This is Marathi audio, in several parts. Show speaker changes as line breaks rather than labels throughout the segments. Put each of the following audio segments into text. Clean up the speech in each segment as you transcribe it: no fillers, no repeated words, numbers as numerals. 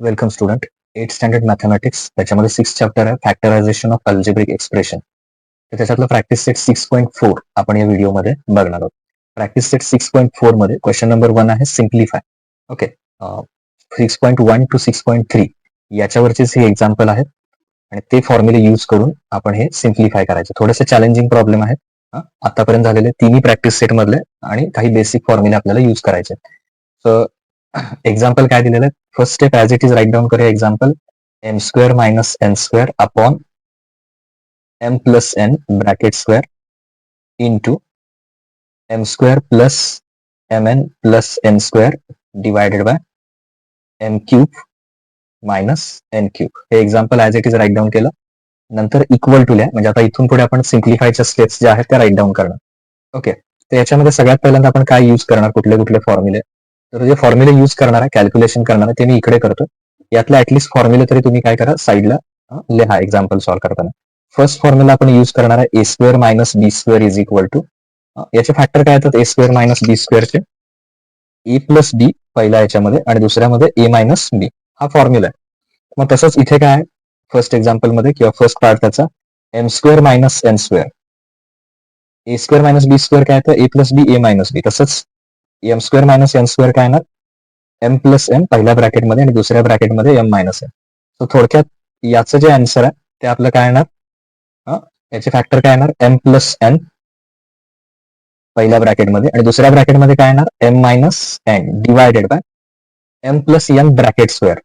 Welcome student. 8th standard mathematics त्याच्यामध्ये 6 चॅप्टर आहे फॅक्टरायझेशन ऑफ अल्जेब्रिक एक्सप्रेशन. तर त्याच्यातलं प्रॅक्टिस सेट 6.4 आपण या व्हिडिओमध्ये बघणार आहोत. प्रॅक्टिस सेट 6.4 मध्ये क्वेश्चन नंबर 1 आहे सिम्प्लिफाय. ओके. 6.1 टू 6.3 याच्यावरचेच हे एक्झाम्पल आहेत आणि ते फॉर्म्युले यूज करून आपण हे सिम्प्लिफाय करायचे. थोडेसे चॅलेंजिंग प्रॉब्लेम आहेत. आतापर्यंत झालेले तिन्ही प्रॅक्टिस सेट मधले आणि काही बेसिक फॉर्म्युले आपल्याला यूज करायचे. सो एक्झाम्पल काय दिलेलं आहे. First step as it is write down करूया example. M square minus N square upon M plus N bracket square into M square plus M N plus N square divided by M cube minus N cube. हे example as it is write down केलं. नंतर इक्वल टू लिहा, म्हणजे आता इथून पुढे आपण सिम्प्लिफायच्या स्टेप्स ज्या आहेत त्या राईट डाऊन करणार. ओके. तर याच्यामध्ये सगळ्यात पहिल्यांदा आपण काय यूज करणार, कुठले कुठले फॉर्म्युले. तर जे फॉर्म्युले यूज करणार आहे, कॅल्क्युलेशन करणार आहे ते मी इकडे करतो. यातले ऍटलिस्ट फॉर्म्युले तरी तुम्ही काय करा, साईडला लिहा एक्झाम्पल सॉल्व्ह करताना. फर्स्ट फॉर्म्युला आपण यूज करणार आहे ए square minus B square is equal to, याचे फॅक्टर काय येतात ए स्क्वेअर मायनस बी स्क्वेअरचे, ए प्लस बी पहिल्या याच्यामध्ये आणि दुसऱ्यामध्ये ए मायनस बी. हा फॉर्म्युला आहे. मग तसंच इथे काय आहे, फर्स्ट एक्झाम्पल मध्ये किंवा फर्स्ट पार्ट त्याचा M square minus N square, ए स्क्वेअर मायनस बी स्क्वेअर काय येतं A plus B A minus B. तसंच M square minus N square काय येणार एम प्लस एन पहिल्या ब्रॅकेटमध्ये आणि दुसऱ्या ब्रॅकेटमध्ये एम मायनस एन. सो थोडक्यात याचं जे आन्सर आहे ते आपलं काय येणार, याचे फॅक्टर काय येणार एम प्लस एन पहिल्या ब्रॅकेटमध्ये आणि दुसऱ्या ब्रॅकेटमध्ये काय येणार M minus N divided by M plus N bracket square.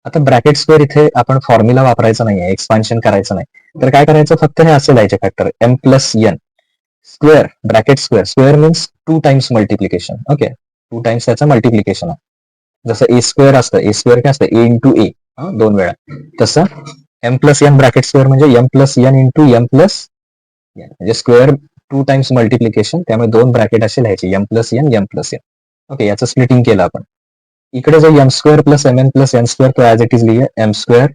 आता ब्रॅकेट स्क्वेअर इथे आपण फॉर्म्युला वापरायचा नाहीये, एक्सपान्शन करायचं नाही. तर काय करायचं, फक्त हे असे लिहायचे factor M plus N square bracket square. Square means 2 times multiplication. Okay, 2 times त्याचं मल्टिप्लिकेशन आहे. जसं ए स्क्वेअर असतं, ए स्क्वेअर काय असतं ए इंटू ए, 2 वेळा. तसं M plus N bracket square म्हणजे M plus N into M plus N, म्हणजे स्क्वेअर 2 टाइम्स मल्टिप्लिकेशन, त्यामुळे 2 ब्रॅकेट असे लिहायचे M plus N M plus N. Okay, याचं स्प्लिटिंग केलं आपण. इकडे जो M square plus M N plus N square तो ऍज इट इज लिहिया M square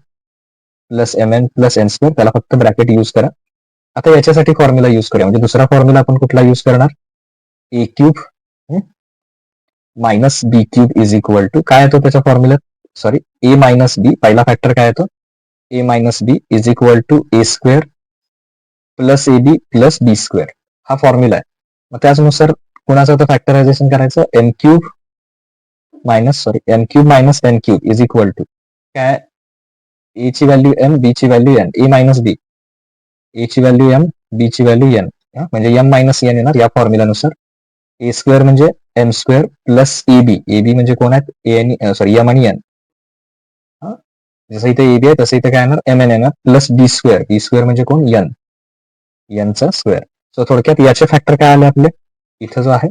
plus M N plus N square, त्याला फक्त ब्रॅकेट यूज करा. आता याच्यासाठी फॉर्म्युला यूज करूया, म्हणजे दुसरा फॉर्म्युला आपण कुठला यूज करणार A cube minus B cube is equal to काय येतो त्याच्या फॉर्म्युल्यात, सॉरी ए मायनस बी पहिला फॅक्टर काय येतो A minus B is equal to A square plus A B plus B square. हा फॉर्म्युला आहे. मग त्याचनुसार कुणाचं होतं फॅक्टरायझेशन करायचं M cube minus M cube minus N cube is equal to काय ए ची व्हॅल्यू एम बी ची value N, A minus B A ची व्हॅल्यू एम बी ची व्हॅल्यू एन, म्हणजे एम मायनस एन येणार या फॉर्म्युलानुसार. ए स्क्वेअर म्हणजे M square plus A B, A B म्हणजे कोण आहेत ए आणि सॉरी एम आणि एन. जसं इथे ए बी आहे तसं इथे काय येणार एम एन येणार प्लस बी स्क्वेअर, बी स्क्वेअर म्हणजे कोण एन, एनचा स्क्वेअर. सो थोडक्यात याचे फॅक्टर काय आले आपले इथं जो आहे,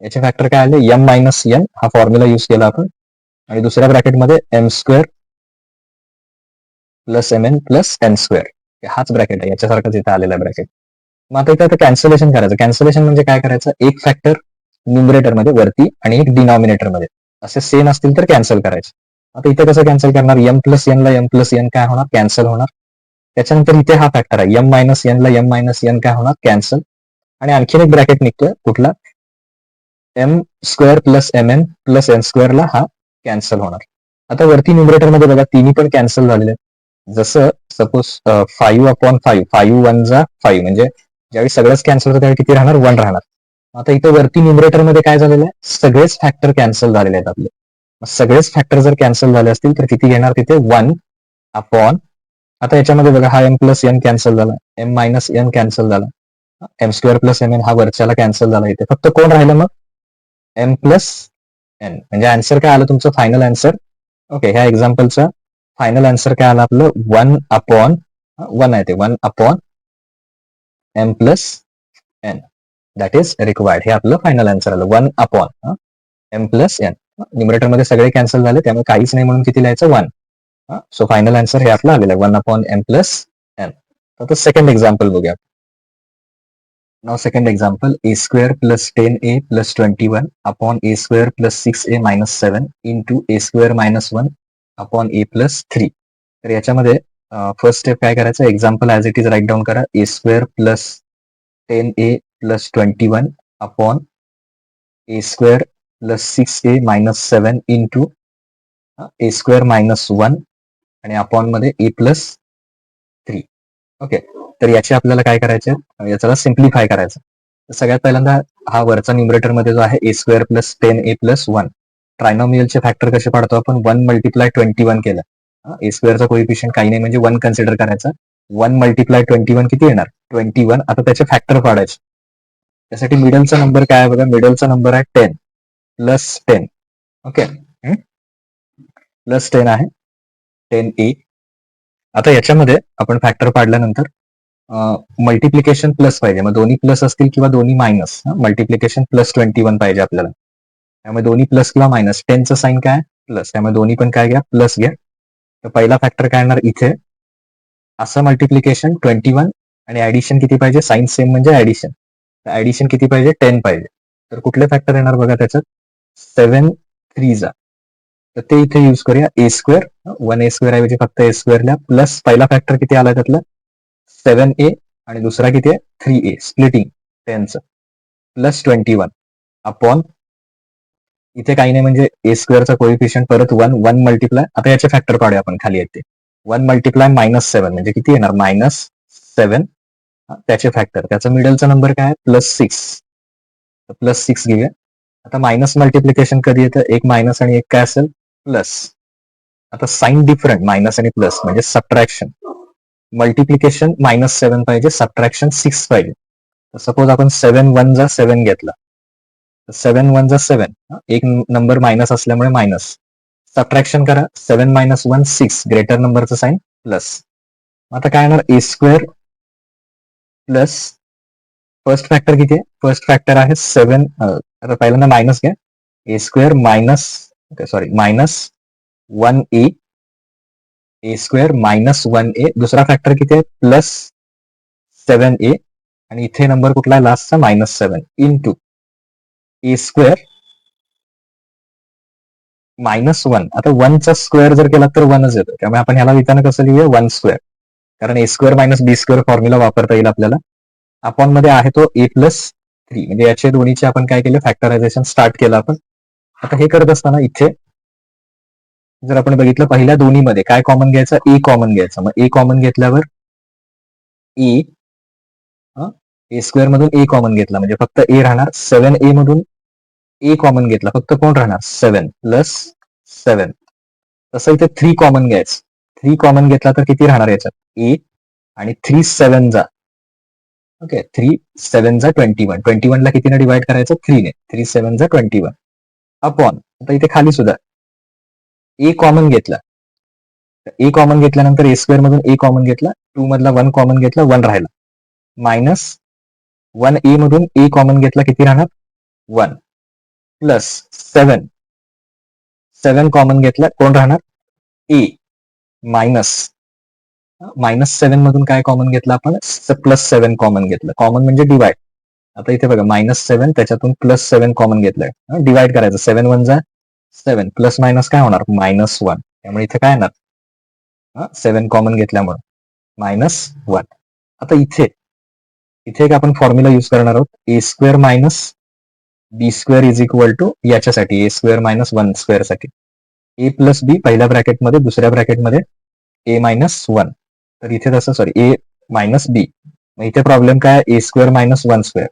याचे फॅक्टर काय आले एम मायनस एन, हा फॉर्म्युला यूज केला आपण, आणि दुसऱ्या ब्रॅकेटमध्ये M square plus M N plus N square, हाच ब्रॅकेट आहे याच्यासारखाच इथे आलेला ब्रॅकेट. मग आता इथे कॅन्सलेशन करायचं. कॅन्सलेशन म्हणजे काय करायचं, एक फॅक्टर न्यूमरेटर मध्ये वरती आणि एक डिनॉमिनेटर मध्ये असे सेम असतील तर कॅन्सल करायचे. आता इथे कसं कॅन्सल करणार, एम प्लस एन ला एम प्लस एन काय होणार कॅन्सल होणार. त्याच्यानंतर इथे हा फॅक्टर आहे एम मायनस एन ला एम मायनस एन काय होणार कॅन्सल, आणि आणखीन एक ब्रॅकेट निघतोय कुठला M square plus M N plus N square ला हा कॅन्सल होणार. आता वरती न्यूमरेटर मध्ये बघा तिन्ही पण कॅन्सल झालेले. जसं सपोज 5/5, 5 वन जा 5, म्हणजे ज्यावेळी सगळंच कॅन्सल होतं त्यावेळी किती राहणार 1 राहणार. आता इथे वरती न्यूमरेटर मध्ये काय झालेलं आहे, सगळेच फॅक्टर कॅन्सल झालेले आहेत आपले. सगळेच फॅक्टर जर कॅन्सल झाले असतील तर किती घेणार तिथे 1 अपॉन, आता याच्यामध्ये बघा हा एम प्लस एन कॅन्सल झाला, एम मायनस एन कॅन्सल झाला, M square plus M N हा वरच्याला कॅन्सल झाला. इथे फक्त कोण राहिलं मग एम प्लस एन, म्हणजे आन्सर काय आलं तुमचं फायनल आन्सर. ओके, ह्या एक्झाम्पलचा फायनल आन्सर काय आलं आपलं 1 अपॉन 1 आहे ते 1 upon M plus N that is required. हे आपलं फायनल आन्सर आलं 1 upon M plus N. Numerator मध्ये सगळे कॅन्सल झाले त्यामुळे काहीच नाही म्हणून किती लिहायचं 1. सो फायनल आन्सर हे आपलं आलेलं आहे 1 अपॉन एम प्लस एन. आता सेकंड एक्झाम्पल बघूया. Now second example A square plus 10a plus 21 upon A square plus 6a minus 7 into A square minus 1 upon A plus 3. तर याच्यामध्ये फर्स्ट स्टेप काय करायचं, example as it is write down करा A square plus 10a plus 21 upon A square plus 6a minus 7 into A square minus 1 आणि अपॉन मध्ये ए प्लस 3. ओके, तर याचे आपल्याला काय करायचे, याचा सिम्प्लिफाय करायचं. तर सगळ्यात पहिल्यांदा हा वरचा न्यूमरेटर मध्ये जो आहे ए स्क्वेअर प्लस 10a प्लस 1, ट्रायनॉमियलचे फॅक्टर कसे पाडतो आपण, 1 मल्टिप्लाय 21 केलं. ए स्क्वेअरचा कोइफिशियंट काही नाही म्हणजे 1 कन्सिडर करायचा. 1 मल्टिप्लाय 21 किती येणार, 21. आता त्याचे फॅक्टर पाडायचे. त्यासाठी मिडलचा नंबर काय आहे बघा, मिडलचा नंबर आहे 10 प्लस 10. ओके, प्लस 10 आहे 10a. आता याच्यामध्ये आपण फॅक्टर पाडल्यानंतर मल्टिप्लिकेशन प्लस पाहिजे, मग दोन्ही प्लस असतील किंवा दोन्ही मायनस. मल्टिप्लिकेशन प्लस 21 पाहिजे आपल्याला, त्यामुळे दोन्ही प्लस किंवा मायनस. 10चं साईन काय प्लस, त्यामुळे दोन्ही पण काय घ्या, प्लस घ्या. तर पहिला फॅक्टर काय येणार इथे, असं मल्टिप्लिकेशन 21 आणि ऍडिशन किती पाहिजे, साईन सेम म्हणजे ऍडिशन. तर ऍडिशन किती पाहिजे, 10 पाहिजे. तर कुठले फॅक्टर येणार बघा त्याच्यात, 7 3 तर ते इथे यूज करूया. ए स्क्वेअर, 1 ए स्क्वेअर ऐवजी फक्त ए स्क्वेअरला प्लस पहिला फॅक्टर किती आला त्यातला 7a आणि दुसरा किती आहे 3a, स्प्लिटिंग 10चं प्लस 21 अपॉन इथे काही नाही म्हणजे ए स्क्वेअरचा कोइफिशियंट परत 1 मल्टिप्लाय. आता याचे फॅक्टर पाडूया आपण, खाली येते 1 मल्टिप्लाय -7 म्हणजे किती येणार -7. त्याचे फॅक्टर, त्याचा मिडलचा नंबर काय आहे +6, +6 घेऊया. आता मायनस मल्टिप्लिकेशन कधी येतं, एक मायनस आणि एक काय असेल प्लस. आता साईन डिफरंट, मायनस आणि प्लस म्हणजे सबट्रॅक्शन. मल्टिप्लिकेशन -7 पाहिजे, सबट्रॅक्शन 6 पाहिजे. सपोज आपण 7 1 जा 7 घेतला, 7 1 जा 7, एक नंबर मायनस असल्यामुळे मायनस. सबट्रॅक्शन करा, 7 - 1 6, ग्रेटर नंबरचं साईन प्लस. आता काय येणार, ए स्क्वेअर प्लस फर्स्ट फॅक्टर किती आहे, फर्स्ट फॅक्टर आहे 7. आता पहिल्यांदा मायनस घ्या, ए स्क्वेअर मायनस 1a, ए स्क्वेअर -1a. दुसरा फॅक्टर किती आहे +7a आणि इथे नंबर कुठला आहे लास्टचा -7 इंटू ए स्क्वेअर -1. आता 1चा स्क्वेअर जर केला तर 1च येतो, त्यामुळे आपण ह्याला लिहिताना कसं लिहूया 1 स्क्वेअर, कारण ए स्क्वेअर मायनस बी स्क्वेअर फॉर्म्युला वापरता येईल आपल्याला. अपॉन मध्ये आहे तो a प्लस 3, म्हणजे याचे दोन्हीचे आपण काय केलं, फॅक्टरायझेशन स्टार्ट केलं आपण. आता हे करत असताना इथे जर आपण बघितलं पहिल्या दोन्हीमध्ये काय कॉमन घ्यायचं, ए कॉमन घ्यायचं. मग ए कॉमन घेतल्यावर ए स्क्वेअर मधून ए कॉमन घेतला म्हणजे फक्त ए राहणार. 7a मधून ए कॉमन घेतला, फक्त कोण राहणार 7 प्लस 7. तसं इथे 3 कॉमन घ्यायचं, 3 कॉमन घेतला तर किती राहणार याच्यात ए आणि 3 7 जा. ओके, 3 7 जा 21 ला कितीने डिवाइड करायचं 3 ने, 3 7 जा 21 अपॉन. आता इथे खाली सुद्धा ए कॉमन घेतला, ए कॉमन घेतल्यानंतर ए स्क्वेअर मधून ए कॉमन घेतला, 2 मधला 1 कॉमन घेतला, 1 राहिला. मायनस 1a मधून ए कॉमन घेतला, किती राहणार 1 प्लस 7 कॉमन घेतला, कोण राहणार ए मायनस -7 मधून काय कॉमन घेतला आपण +7 कॉमन घेतलं, कॉमन म्हणजे डिवाइड. आता इथे बघा -7 त्याच्यातून +7 कॉमन घेतलंय, डिवाइड करायचं. 7 1 जा 7, प्लस मायनस काय होणार -1, त्यामुळे इथे काय येणार 7 कॉमन घेतल्यामुळे -1. आता इथे एक आपण फॉर्म्युला युज करणार आहोत, a square minus B square is equal to याच्यासाठी ए स्क्वेअर -1 स्क्वेअर साठी ए प्लस बी पहिल्या ब्रॅकेटमध्ये, दुसऱ्या ब्रॅकेटमध्ये ए -1. तर इथे तसं सॉरी ए मायनस बी. मग इथे प्रॉब्लेम काय, ए स्क्वेअर -1 स्क्वेअर,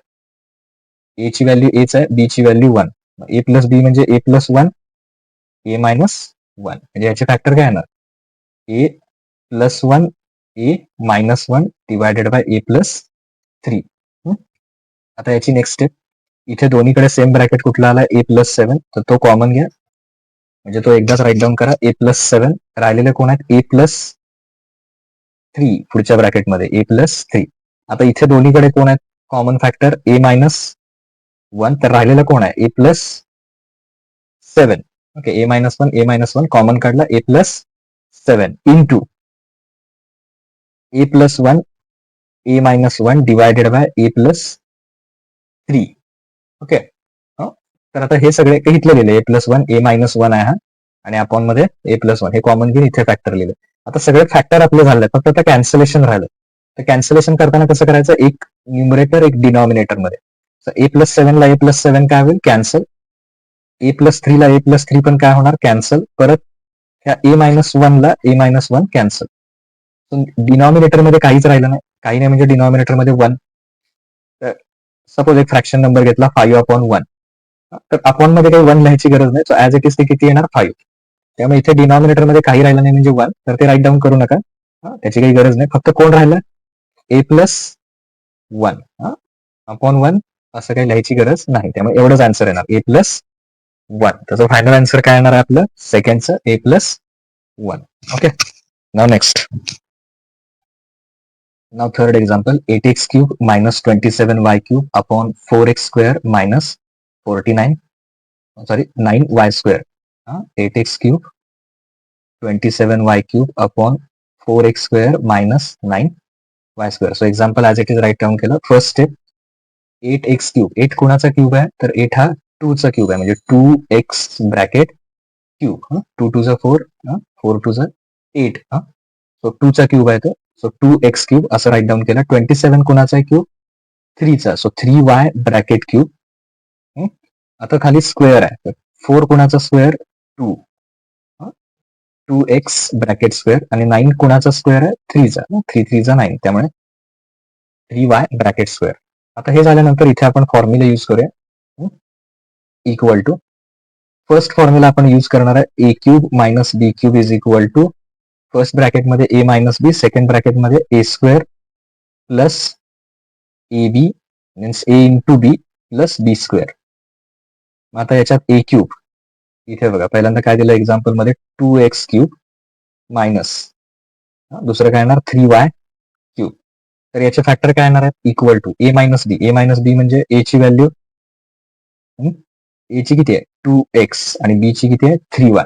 ए ची व्हॅल्यू एच आहे, बी ची व्हॅल्यू 1. ए प्लस बी म्हणजे ए प्लस 1 ए -1, म्हणजे याचे फॅक्टर काय येणार a plus 1 a -1 divided by a plus 3. आता याची नेक्स्ट स्टेप, इथे दोन्हीकडे सेम ब्रॅकेट कुठला आला ए प्लस 7, तर तो कॉमन घ्या, म्हणजे तो एकदाच राईट डाऊन करा. ए प्लस 7 राहिलेले कोण आहेत ए प्लस 3 पुढच्या ब्रॅकेटमध्ये ए प्लस 3. आता इथे दोन्हीकडे कोण आहेत कॉमन फॅक्टर ए -1, तर राहिलेलं कोण आहे a plus 7. Okay, a -1 common काढला, a plus 7 into a plus 1 a -1 divided by a plus 3. Okay, तर आता हे सगळे इथले लिहिले ए प्लस 1 ए -1 आहे हा, आणि अपॉन मध्ये ए प्लस 1 हे कॉमन घेऊन इथे फॅक्टर लिहिले. आता सगळे फॅक्टर आपले झाले, फक्त आता कॅन्सलेशन राहिलं. तर कॅन्सलेशन करताना कसं करायचं, एक न्यूमरेटर एक डिनॉमिनेटर मध्ये. ए प्लस 7 ला ए प्लस 7 काय होईल कॅन्सल, ए प्लस 3 ला ए प्लस 3 पण काय होणार कॅन्सल. परत ह्या A-1 ला A-1 कॅन्सल. डिनॉमिनेटर मध्ये काहीच राहिलं नाही, काही नाही म्हणजे डिनॉमिनेटर मध्ये 1. सपोज एक फ्रॅक्शन नंबर घेतला 5/1, तर अपॉन मध्ये काही 1 लिहायची गरज नाही. सो ऍज इट इज ते किती येणार 5. त्यामुळे इथे डिनॉमिनेटर मध्ये काही राहिलं नाही म्हणजे 1, तर ते राईट डाऊन करू नका. त्याची काही गरज नाही. फक्त कोण राहिलं A+1 अपॉन 1 असं काही लिहायची गरज नाही. त्यामुळे एवढंच आन्सर येणार A+1. त्याचं फायनल आन्सर काय येणार आहे आपलं सेकंडचं A+1. ओके. नाव next. Now third example, 8x cube minus 27y cube upon 4x square minus 9y square. 8x cube 27y cube upon 4x square minus 9y square. So example as it is write down केलं. First step 8x cube. 8 कोणाचा क्यूब आहे तर 8 हा 2 चा क्यूब आहे म्हणजे 2x ब्रॅकेट क्यूब. 2 2 4, 4 2 8. सो 2 चा क्यूब आहे तो. सो 2x क्यूब असं राईट डाऊन केलं. 27 कोणाचा आहे क्यूब 3 चा. So 3y bracket cube. आता खाली स्क्वेअर आहे. 4 कोणाचा स्क्वेअर 2. 2x ब्रॅकेट स्क्वेअर आणि 9 कोणाचा स्क्वेअर आहे 3 चा. 3 3 चा 9. त्यामुळे 3y ब्रॅकेट स्क्वेअर. आता हे झाल्यानंतर इथे आपण फॉर्म्युला यूज करूया. इक्वल टू फर्स्ट फॉर्म्युला आपण यूज करणार आहे a cube minus b cube is equal to first ब्रॅकेटमध्ये a मायनस बी, सेकंड ब्रॅकेटमध्ये a square plus A b means a into b plus B square. आता याच्यात a क्यूब इथे बघा पहिल्यांदा काय दिलं एक्झाम्पल मध्ये 2x क्यूब मायनस दुसरं काय येणार 3y क्यूब. तर याचे फॅक्टर काय येणार आहे equal to a minus b. a minus b म्हणजे a ची व्हॅल्यू a ची किती आहे 2x आणि b ची किती आहे 3y.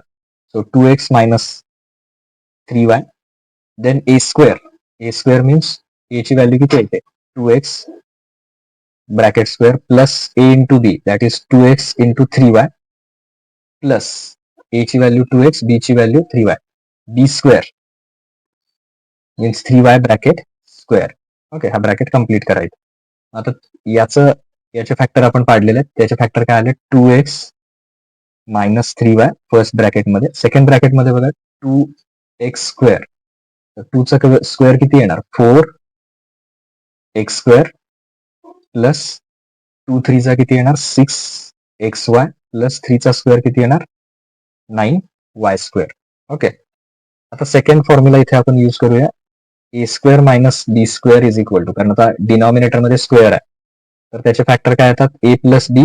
So 2x minus 3y. Then a square. a square means a ची व्हॅल्यू किती येते 2x bracket square plus a into B that is 2x into 3y plus a ची व्हॅल्यू 2x, b ची value 3y. b square means 3y bracket square. Okay. हा ब्रॅकेट कम्प्लीट करायचा. आता याचे फॅक्टर आपण पाडलेले आहेत. त्याचे फॅक्टर काय आले 2x मायनस 3y फर्स्ट ब्रॅकेटमध्ये. सेकंड ब्रॅकेटमध्ये बघा 2x स्क्वेअर. तर 2 चा स्क्वेअर किती येणार 4x स्क्वेअर प्लस 2 3 चा किती येणार 6xy प्लस 3 चा स्क्वेअर किती येणार 9y स्क्वेअर. ओके. आता सेकंड फॉर्म्युला इथे आपण यूज करूया a square minus B square is equal to, कारण आता डिनॉमिनेटर मध्ये स्क्वेअर आहे तर त्याचे फॅक्टर काय येतात a plus B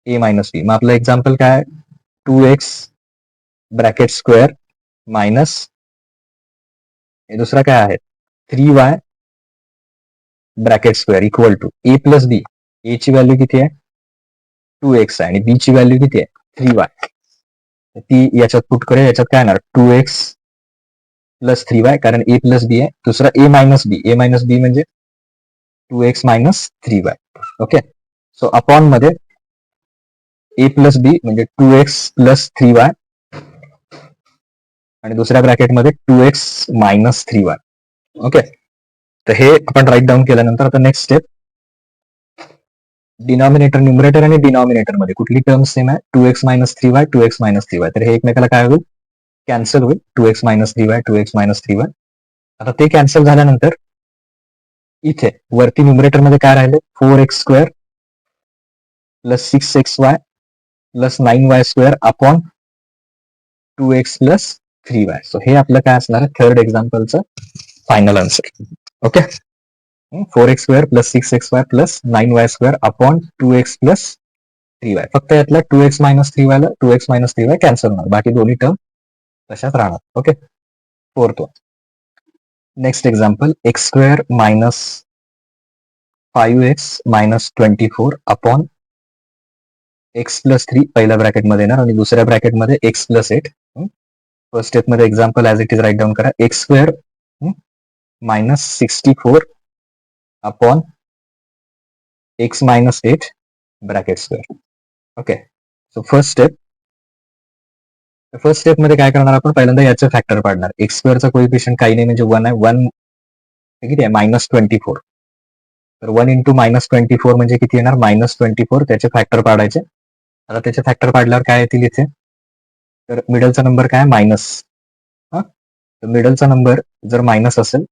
a minus b. मग आपलं एक्झाम्पल काय 2x ब्रॅकेट स्क्वेअर मायनस हे दुसरा काय आहे 3y bracket square equal to a plus B. a ची व्हॅल्यू किती आहे 2x आहे आणि b ची व्हॅल्यू किती आहे 3y. ती याच्यात पुट करूया. याच्यात काय येणार 2x प्लस 3y कारण a प्लस बी आहे. दुसरा a minus b. a minus b म्हणजे 2x minus 3y. Okay. So upon मध्ये a प्लस बी म्हणजे 2x प्लस 3y आणि दुसऱ्या ब्रॅकेटमध्ये 2x मायनस 3y. ओके. तर हे आपण राईट डाऊन केल्यानंतर आता नेक्स्ट स्टेप डिनॉमिनेटर न्यूमरेटर आणि डिनॉमिनेटर मध्ये कुठली टर्म सेम आहे 2x minus 3y 2x minus 3y. तर हे एकमेकाला काय होईल कॅन्सल होईल 2x minus 3y 2x minus 3y. आता ते कॅन्सल झाल्यानंतर इथे वरती न्यूमरेटर मध्ये काय राहिले 4x square plus 6xy plus 9y square upon 2x plus 3y. So हे आपलं काय असणार आहे थर्ड एक्झाम्पलचं final answer. Okay. 4x square plus 6xy plus 9y square upon 2x plus 3y. फक्त यातला 2x मायनस 3y ला 2x मायनस 3y कॅन्सल होणार. बाकी दोन्ही टर्म तशाच राहणार. Okay. Fourth one. Next example x square minus 5x minus 24 upon x plus 3 पहिल्या ब्रॅकेटमध्ये येणार आणि दुसऱ्या ब्रॅकेटमध्ये x प्लस 8. फर्स्ट स्टेप मध्ये example as it is write down करा x square minus 64 upon x minus 8 bracket square. Okay. So first step मध्ये काय करणार आपण पहिल्यांदा याचं फॅक्टर पाडणार. एक्स स्क्वेअरचा कोइफिशियंट काही नाही म्हणजे 1 आहे. 1 किती आहे मायनस 24. तर 1 इंटू मायनस 24 म्हणजे किती येणार मायनस 24. त्याचे फॅक्टर पाडायचे. आता त्याचे फॅक्टर पाडल्यावर काय येतील इथे तर मिडलचा नंबर काय मायनस. हा, तर मिडलचा नंबर जर मायनस असेल,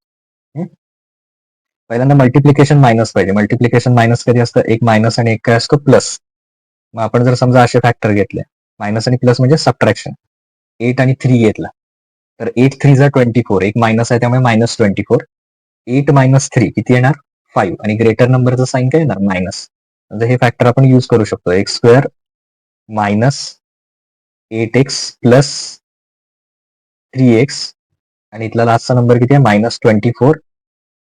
पहिल्यांदा मल्टिप्लिकेशन मायनस पाहिजे. मल्टिप्लिकेशन मायनस कधी असतं, एक मायनस आणि एक काय असतो प्लस. मग आपण जर समजा असे फॅक्टर घेतले, मायनस आणि प्लस म्हणजे सबट्रॅक्शन, 8 आणि 3 घेतला, तर 8 3 जा 24, एक मायनस आहे त्यामुळे -24. 8 मायनस 3 किती येणार 5, आणि ग्रेटर नंबरचं साईन काय येणार मायनस. म्हणजे हे फॅक्टर आपण यूज करू शकतो. X square minus 8x plus 3x, आणि इथला लास्टचा नंबर किती आहे -24.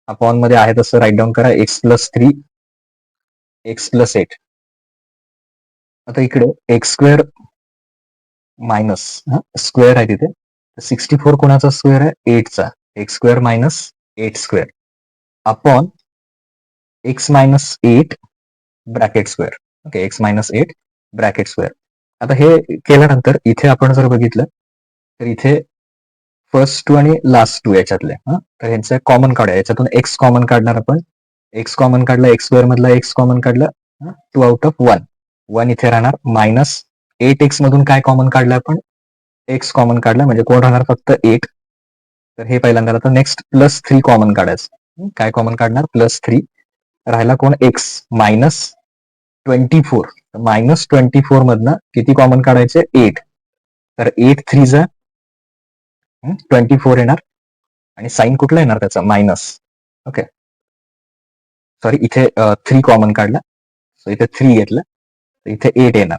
अपॉन मध्ये आहे तसं राईट डाऊन करा, x प्लस 3 x प्लस 8. आता इकडे एक्स स्क्वेअर मायनस स्क्वेअर आहे तिथे, 64 कोणाचा स्क्वेअर आहे 8चा, x square minus 8 square upon x minus 8 bracket square. Okay, x minus 8 bracket square. आता हे केल्यानंतर इथे आपण जर बघितलं तर इथे फर्स्ट टू आणि लास्ट टू याच्यातले, तर ह्यांचं कॉमन काढूया. याच्यातून एक्स कॉमन काढणार आपण, एक्स कॉमन काढला, एक्स स्क्वेअर मधला एक्स कॉमन काढला, 2 आउट ऑफ 1. 1 इथे राहणार, मायनस 8x मधून काय कॉमन काढलं आपण, एक्स कॉमन काढला, म्हणजे कोण राहणार फक्त 8. तर हे पहिल्यांदा. आता नेक्स्ट प्लस 3 कॉमन काढायचं, काय कॉमन काढणार +3, राहिला कोण एक्स -24. -24 मधनं किती कॉमन काढायचे 8, तर 8 3 जा 24 येणार, आणि साईन कुठला येणार त्याचा मायनस. ओके, सॉरी इथे 3 कॉमन काढला, सो इथे 3 घेतलं, तर इथे 8 येणार.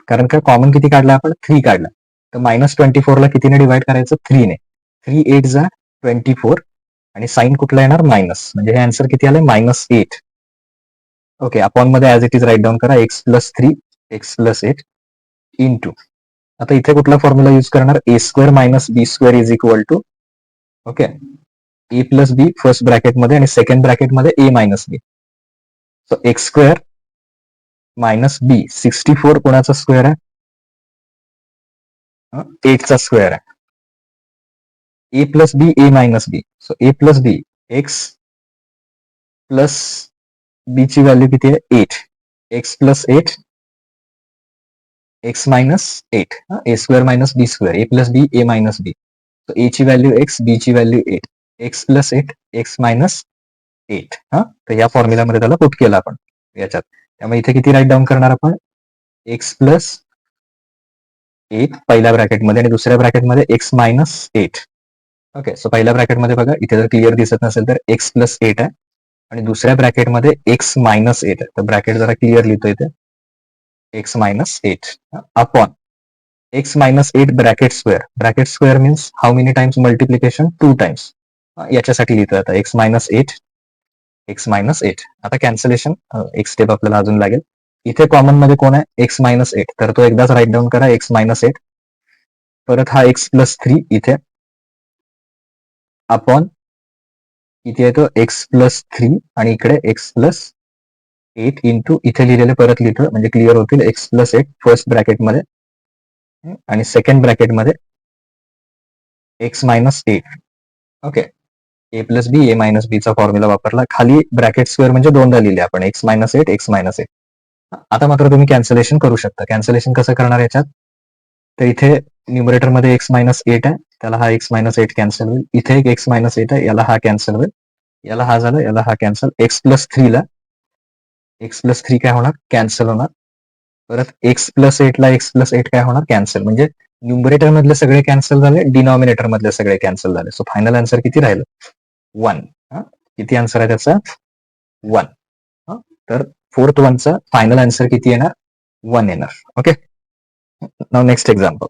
कारण का कॉमन किती काढला आपण 3 काढला, तर -24 ला कितीने डिवाइड करायचं 3 ने, 3 8 जा 24, आणि साईन कुठला येणार मायनस, म्हणजे हे आन्सर किती आले -8. ओके, अपॉन मध्ये as it is write down करा, x plus 3 x plus 8 into. आता इथे कुठला फॉर्म्युला यूज करणार, a square minus B square is equal to, okay, a plus b first ब्रॅकेटमध्ये आणि सेकंड ब्रॅकेटमध्ये a minus b. So x square minus b, 64 कोणाचा स्क्वेअर आहे 8चा स्क्वेअर आहे, a plus B A minus b, so a plus b x plus बी ची व्हॅल्यू किती आहे 8, x plus 8 x minus 8, A square minus B square, a plus B A minus b, so ए ची व्हॅल्यू एक्स, बी ची value 8, x plus 8 x minus 8. तर या फॉर्म्युलामध्ये त्याला पुट केलं आपण याच्यात, त्यामुळे इथे किती राईट डाऊन करणार आपण, एक्स प्लस 8 पहिल्या ब्रॅकेटमध्ये आणि दुसऱ्या ब्रॅकेटमध्ये एक्स मायनस 8. ओके, सो पहिल्या ब्रॅकेटमध्ये बघा इथे जर क्लिअर दिसत नसेल तर एक्स प्लस 8 आहे, आणि दुसऱ्या ब्रॅकेटमध्ये एक्स मायनस 8 आहे, तर ब्रॅकेट जरा क्लिअर लिहितो इथे, x minus 8 upon x minus 8 bracket square. Bracket square means how many times multiplication 2 times, याच्यासाठी लिहितो आता एक्स मायनस 8 एक्स मायनस 8. आता कॅन्सलेशन एक स्टेप आपल्याला अजून लागेल. इथे कॉमन मध्ये कोण आहे एक्स मायनस 8, तर तो एकदाच राईट डाऊन करा, एक्स मायनस 8, परत हा एक्स प्लस 3 इथे अपॉन इथे येतो एक्स प्लस 3, आणि इकडे एक्स प्लस 8 इंटू इथे लिहिलेले परत लिहितो म्हणजे क्लिअर होतील, एक्स प्लस 8 फर्स्ट ब्रॅकेटमध्ये आणि second ब्रॅकेटमध्ये x minus 8. Okay, a plus B A minus बी चा फॉर्म्युला वापरला, खाली ब्रॅकेट स्क्वेअर म्हणजे दोनदा लिहिले आपण, एक्स मायनस 8 एक्स मायनस 8. आता मात्र तुम्ही कॅन्सलेशन करू शकता. कॅन्सलेशन कसं करणार याच्यात, तर इथे न्यूमरेटर मध्ये एक्स मायनस 8 आहे, त्याला हा एक्स मायनस 8 कॅन्सल होईल, इथे एक एक्स मायनस 8 आहे, याला हा कॅन्सल होईल, याला हा झाला, याला हा कॅन्सल, एक्स प्लस 3 ला एक्स प्लस 3 काय होणार कॅन्सल होणार, परत एक्स प्लस 8 ला एक्स प्लस 8 काय होणार कॅन्सल, म्हणजे न्यूमरेटर मधले सगळे कॅन्सल झाले, डिनॉमिनेटर मधले सगळे कॅन्सल झाले. सो फायनल आन्सर किती राहिलं 1. किती आन्सर आहे त्याचा 1. तर 4th 1चा फायनल आन्सर किती येणार 1 येणार. Okay, now next example.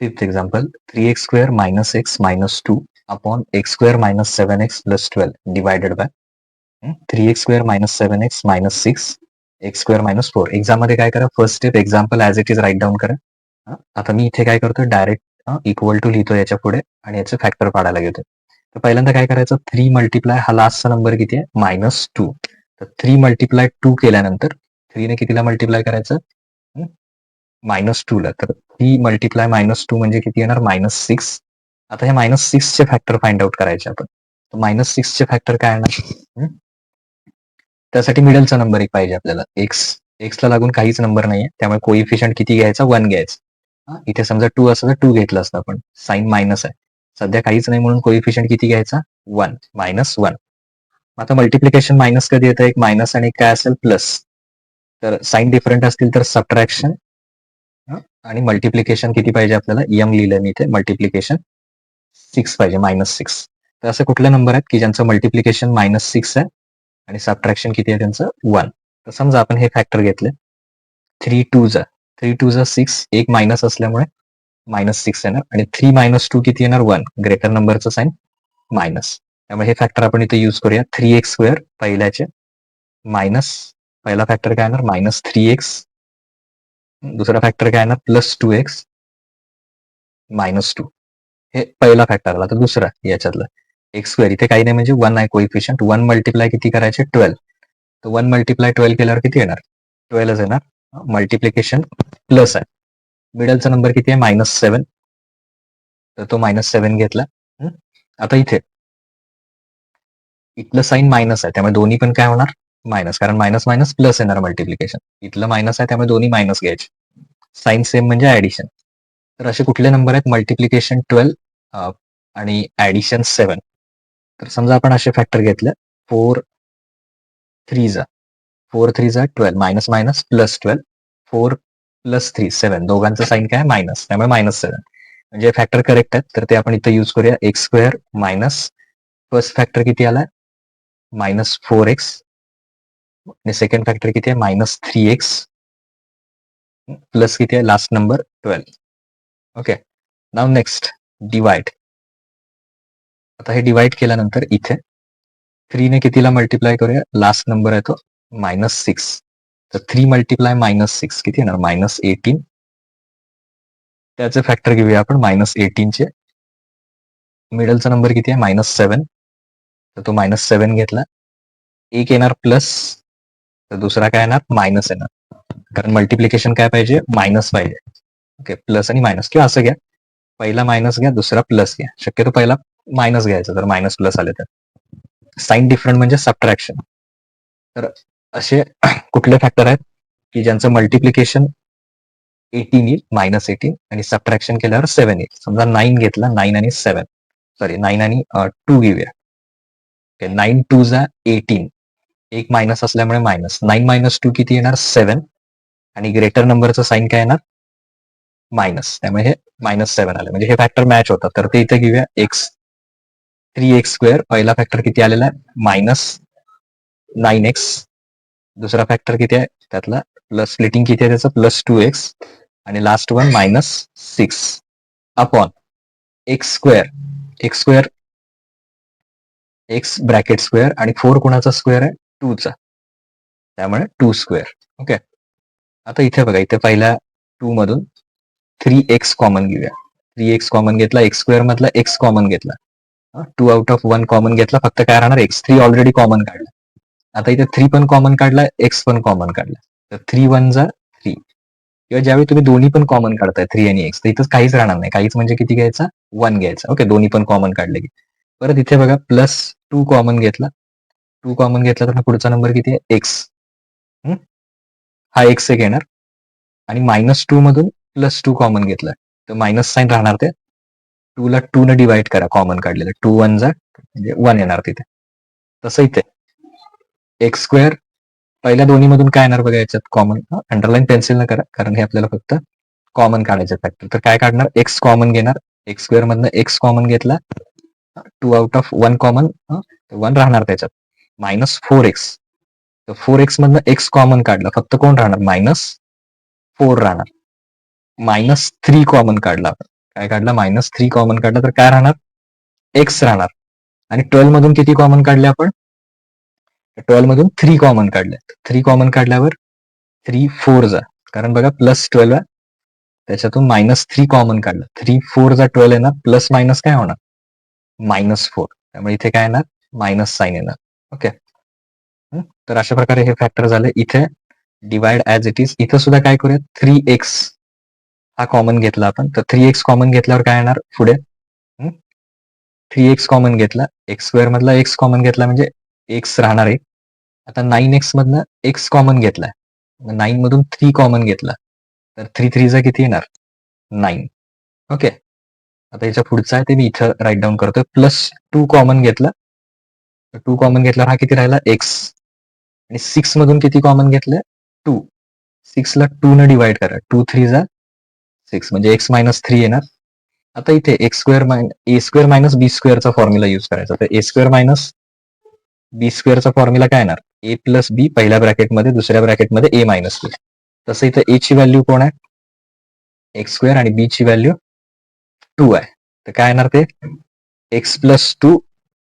5th example, 3x square minus X minus 2 upon X square minus 7x plus 12 divided by 3x square minus 7x minus 6 X square minus 4. Exam मध्ये काय करा, first step example as it is write down करा. आता मी इथे काय करतो, डायरेक्ट इक्वल टू लिहितो याच्या पुढे, आणि याचे फॅक्टर काढायला घेतो. तर पहिल्यांदा काय करायचं, 3 मल्टिप्लाय हा लास्टचा नंबर किती आहे -2, तर 3 मल्टिप्लाय 2 केल्यानंतर 3 ने कितीला मल्टिप्लाय करायचं -2 ला, तर 3 मल्टिप्लाय -2 म्हणजे किती येणार -6. आता हे -6 चे फॅक्टर फाइंड आउट करायचे आपण, तर -6 चे फॅक्टर काय येणार, त्यासाठी मिडलचा नंबर एक पाहिजे आपल्याला, एक्स ला लागून काहीच नंबर नाहीये, त्यामुळे कोइफिशियंट किती घ्यायचा 1 घ्यायचा. इथे समजा 2 असं तर 2 घेतलं असतं आपण. साइन मायनस आहे. सध्या काहीच नाही म्हणून कोइफिशियंट किती घ्यायचा? 1 -1. आता मल्टिप्लिकेशन मायनस कधी येतं? एक मायनस आणि एक काय असेल प्लस. तर साइन डिफरंट असतील तर सबट्रॅक्शन आणि मल्टिप्लिकेशन किती पाहिजे आपल्याला? एम लिहिलं मी इथे मल्टिप्लिकेशन 6 पाहिजे -6. तर असे कुठले नंबर आहेत की ज्यांचं मल्टिप्लिकेशन -6 आहे आणि सबट्रॅक्शन किती आहे त्यांचं 1. तर समजा आपण हे फॅक्टर घेतले 3 2 3 2 6 एक मायनस असल्यामुळे -6 येणार आणि 3 - 2 किती येणार? 1. ग्रेटर नंबरचं साइन मायनस. त्यामुळे हे फॅक्टर आपण इथे यूज करूया. 3x² पहिल्याचे मायनस पहिला फॅक्टर काय येणार? -3x. दुसरा फॅक्टर काय येणार? +2x -2. हे पहिला फॅक्टर आला. तर दुसरा याच्यातलं x² इथे काही नाही म्हणजे 1 आहे कोइफिशियंट. 1 मल्टिप्लाय किती करायचे? 12. तर 1 मल्टिप्लाय 12 केल्यावर किती येणार? 12च येणार. मल्टिप्लिकेशन प्लस आहे. मिडलचा नंबर किती आहे? -7. तर तो -7 घेतला. आता इथे इथलं साइन मायनस आहे त्यामुळे दोन्ही पण काय होणार? मायनस. कारण मायनस मायनस प्लस येणार मल्टिप्लिकेशन. इथलं मायनस आहे त्यामुळे दोन्ही मायनस घ्यायचे. साइन सेम म्हणजे ऍडिशन. तर असे कुठले नंबर आहेत? मल्टिप्लिकेशन 12 आणि ऍडिशन 7. तर समजा आपण असे फॅक्टर घेतले 4 3 4 3 12 मायनस मायनस प्लस 12 4 + 3 7 दोघांचं साइन काय? मायनस. त्यामुळे -7. म्हणजे फॅक्टर करेक्ट आहेत तर ते आपण इथे यूज करूया. x² मायनस फर्स्ट फॅक्टर किती आलाय? -4x आणि सेकंड फॅक्टर किती आहे? -3x प्लस किती आहे? Last number 12. ओके. नाव नेक्स्ट डिवाइड. आता हे डिवाइड केल्यानंतर इथे 3 ने कितीला मल्टिप्लाय करूया? लास्ट नंबर आहे तो -6. तर 3 मल्टिप्लाय -6 किती येणार? -18. त्याचे फॅक्टर घेऊया आपण -18 चे. मिडलचा नंबर किती आहे? -7. तर तो -7 घेतला. एक येणार प्लस तर दुसरा काय येणार? मायनस येणार. कारण मल्टिप्लिकेशन काय पाहिजे? मायनस पाहिजे. ओके. प्लस आणि मायनस किंवा असं घ्या. पहिला मायनस घ्या, दुसरा प्लस घ्या. शक्यतो पहिला मायनस घ्यायचा तर मायनस प्लस आले तर. साइन डिफरंट म्हणजे सबट्रॅक्शन. तर असे कुठले फॅक्टर आहेत की ज्यांचं मल्टिप्लिकेशन 18 येईल -18 आणि सबट्रॅक्शन केल्यावर 7 येईल. समजा 9 घेतला 9 आणि 7 सॉरी 9 आणि 2 घेऊया. 9 2 18. एक मायनस असल्यामुळे मायनस 9 - 2 किती येणार? 7 आणि ग्रेटर नंबरचं साइन काय येणार? मायनस. त्यामुळे हे -7 आले म्हणजे हे फॅक्टर मॅच होतात. तर ते इथे घेऊया x 3x² पहिला फॅक्टर किती आलेला आहे? -9x. दुसरा फॅक्टर किती आहे त्यातला? प्लस स्प्लिटिंग किती आहे त्याचं? +2x आणि last one -6 upon x². x² x bracket square आणि 4 कोणाचा स्क्वेअर आहे? 2 चा. त्यामुळे 2². ओके. आता इथे बघा इथे पहिल्या 2 मधून 3x कॉमन घेऊया. 3x कॉमन घेतला. x² मधला x कॉमन घेतला. 2 आउट ऑफ 1 कॉमन घेतला. फक्त काय राहणार? x. 3 ऑलरेडी कॉमन काढला. आता इथे 3 पण कॉमन काढला, x पण कॉमन काढला. तर 3 1 3 किंवा ज्यावेळी तुम्ही दोन्ही पण कॉमन काढताय 3 आणि x तर इथं काहीच राहणार नाही. काहीच म्हणजे किती घ्यायचा? 1 घ्यायचा. ओके. दोन्ही पण कॉमन काढले की. परत इथे बघा +2 कॉमन घेतला. 2 कॉमन घेतला तर पुढचा नंबर किती आहे? x. हा x एक येणार आणि -2 मधून +2 कॉमन घेतला तर मायनस साइन राहणार ते 2 ला 2 ने डिवाइड करा कॉमन काढलेलं 2 1 म्हणजे 1 येणार तिथे. तसं इथे x² पहिल्या दोन्ही मधून काय येणार बघा याच्यात कॉमन. अंडरलाईन पेन्सिल न करा कारण हे आपल्याला फक्त कॉमन काढायचं फॅक्टर. तर काय काढणार? x कॉमन घेणार. x² मधनं x कॉमन घेतला. 2 आउट ऑफ 1 कॉमन 1 राहणार त्याच्यात. -4x. तर 4x मधनं x कॉमन काढला. फक्त कोण राहणार? -4 राहणार. -3 कॉमन काढला आपण. काय काढला? -3 कॉमन काढला तर काय राहणार? x राहणार. आणि 12 मधून किती कॉमन काढले आपण? 12 मधून 3 कॉमन काढले. 3 कॉमन काढल्यावर 3 4 कारण बघा +12 आहे. त्याच्यातून -3 कॉमन काढलं. 3 4 12 येणार प्लस मायनस काय होणार? -4. त्यामुळे इथे काय येणार? मायनस साइन येणार. ओके. तर अशा प्रकारे हे फॅक्टर झाले. इथे डिवाइड ऍज इट इज. इथं सुद्धा काय करूया? 3x हा कॉमन घेतला आपण. तर 3x कॉमन घेतल्यावर काय येणार पुढे? 3x कॉमन घेतला. x² मधला x कॉमन घेतला म्हणजे x राहणार आहे. आता 9x मधनं x कॉमन घेतलाय. 9 मधून 3 कॉमन घेतला. तर 3 3 किती येणार? 9. ओके. आता याच्या पुढचं आहे ते मी इथं राईट डाऊन करतोय. +2 कॉमन घेतला. 2 कॉमन घेतल्यावर हा किती राहिला x. आणि 6 मधून किती कॉमन घेतलं 2. 6 ला 2 न डिवाइड करा. 2 3 जा 6 म्हणजे x -3 येणार. आता इथे a² मायनस b² चा फॉर्म्युला यूज करायचा. तर a² - b² चा फॉर्म्युला काय येणार a + b पहिल्या ब्रॅकेटमध्ये, दुसऱ्या ब्रॅकेटमध्ये a - b. तसं इथं a ची व्हॅल्यू कोण आहे x² आणि b ची व्हॅल्यू 2 आहे. तर काय येणार ते x + 2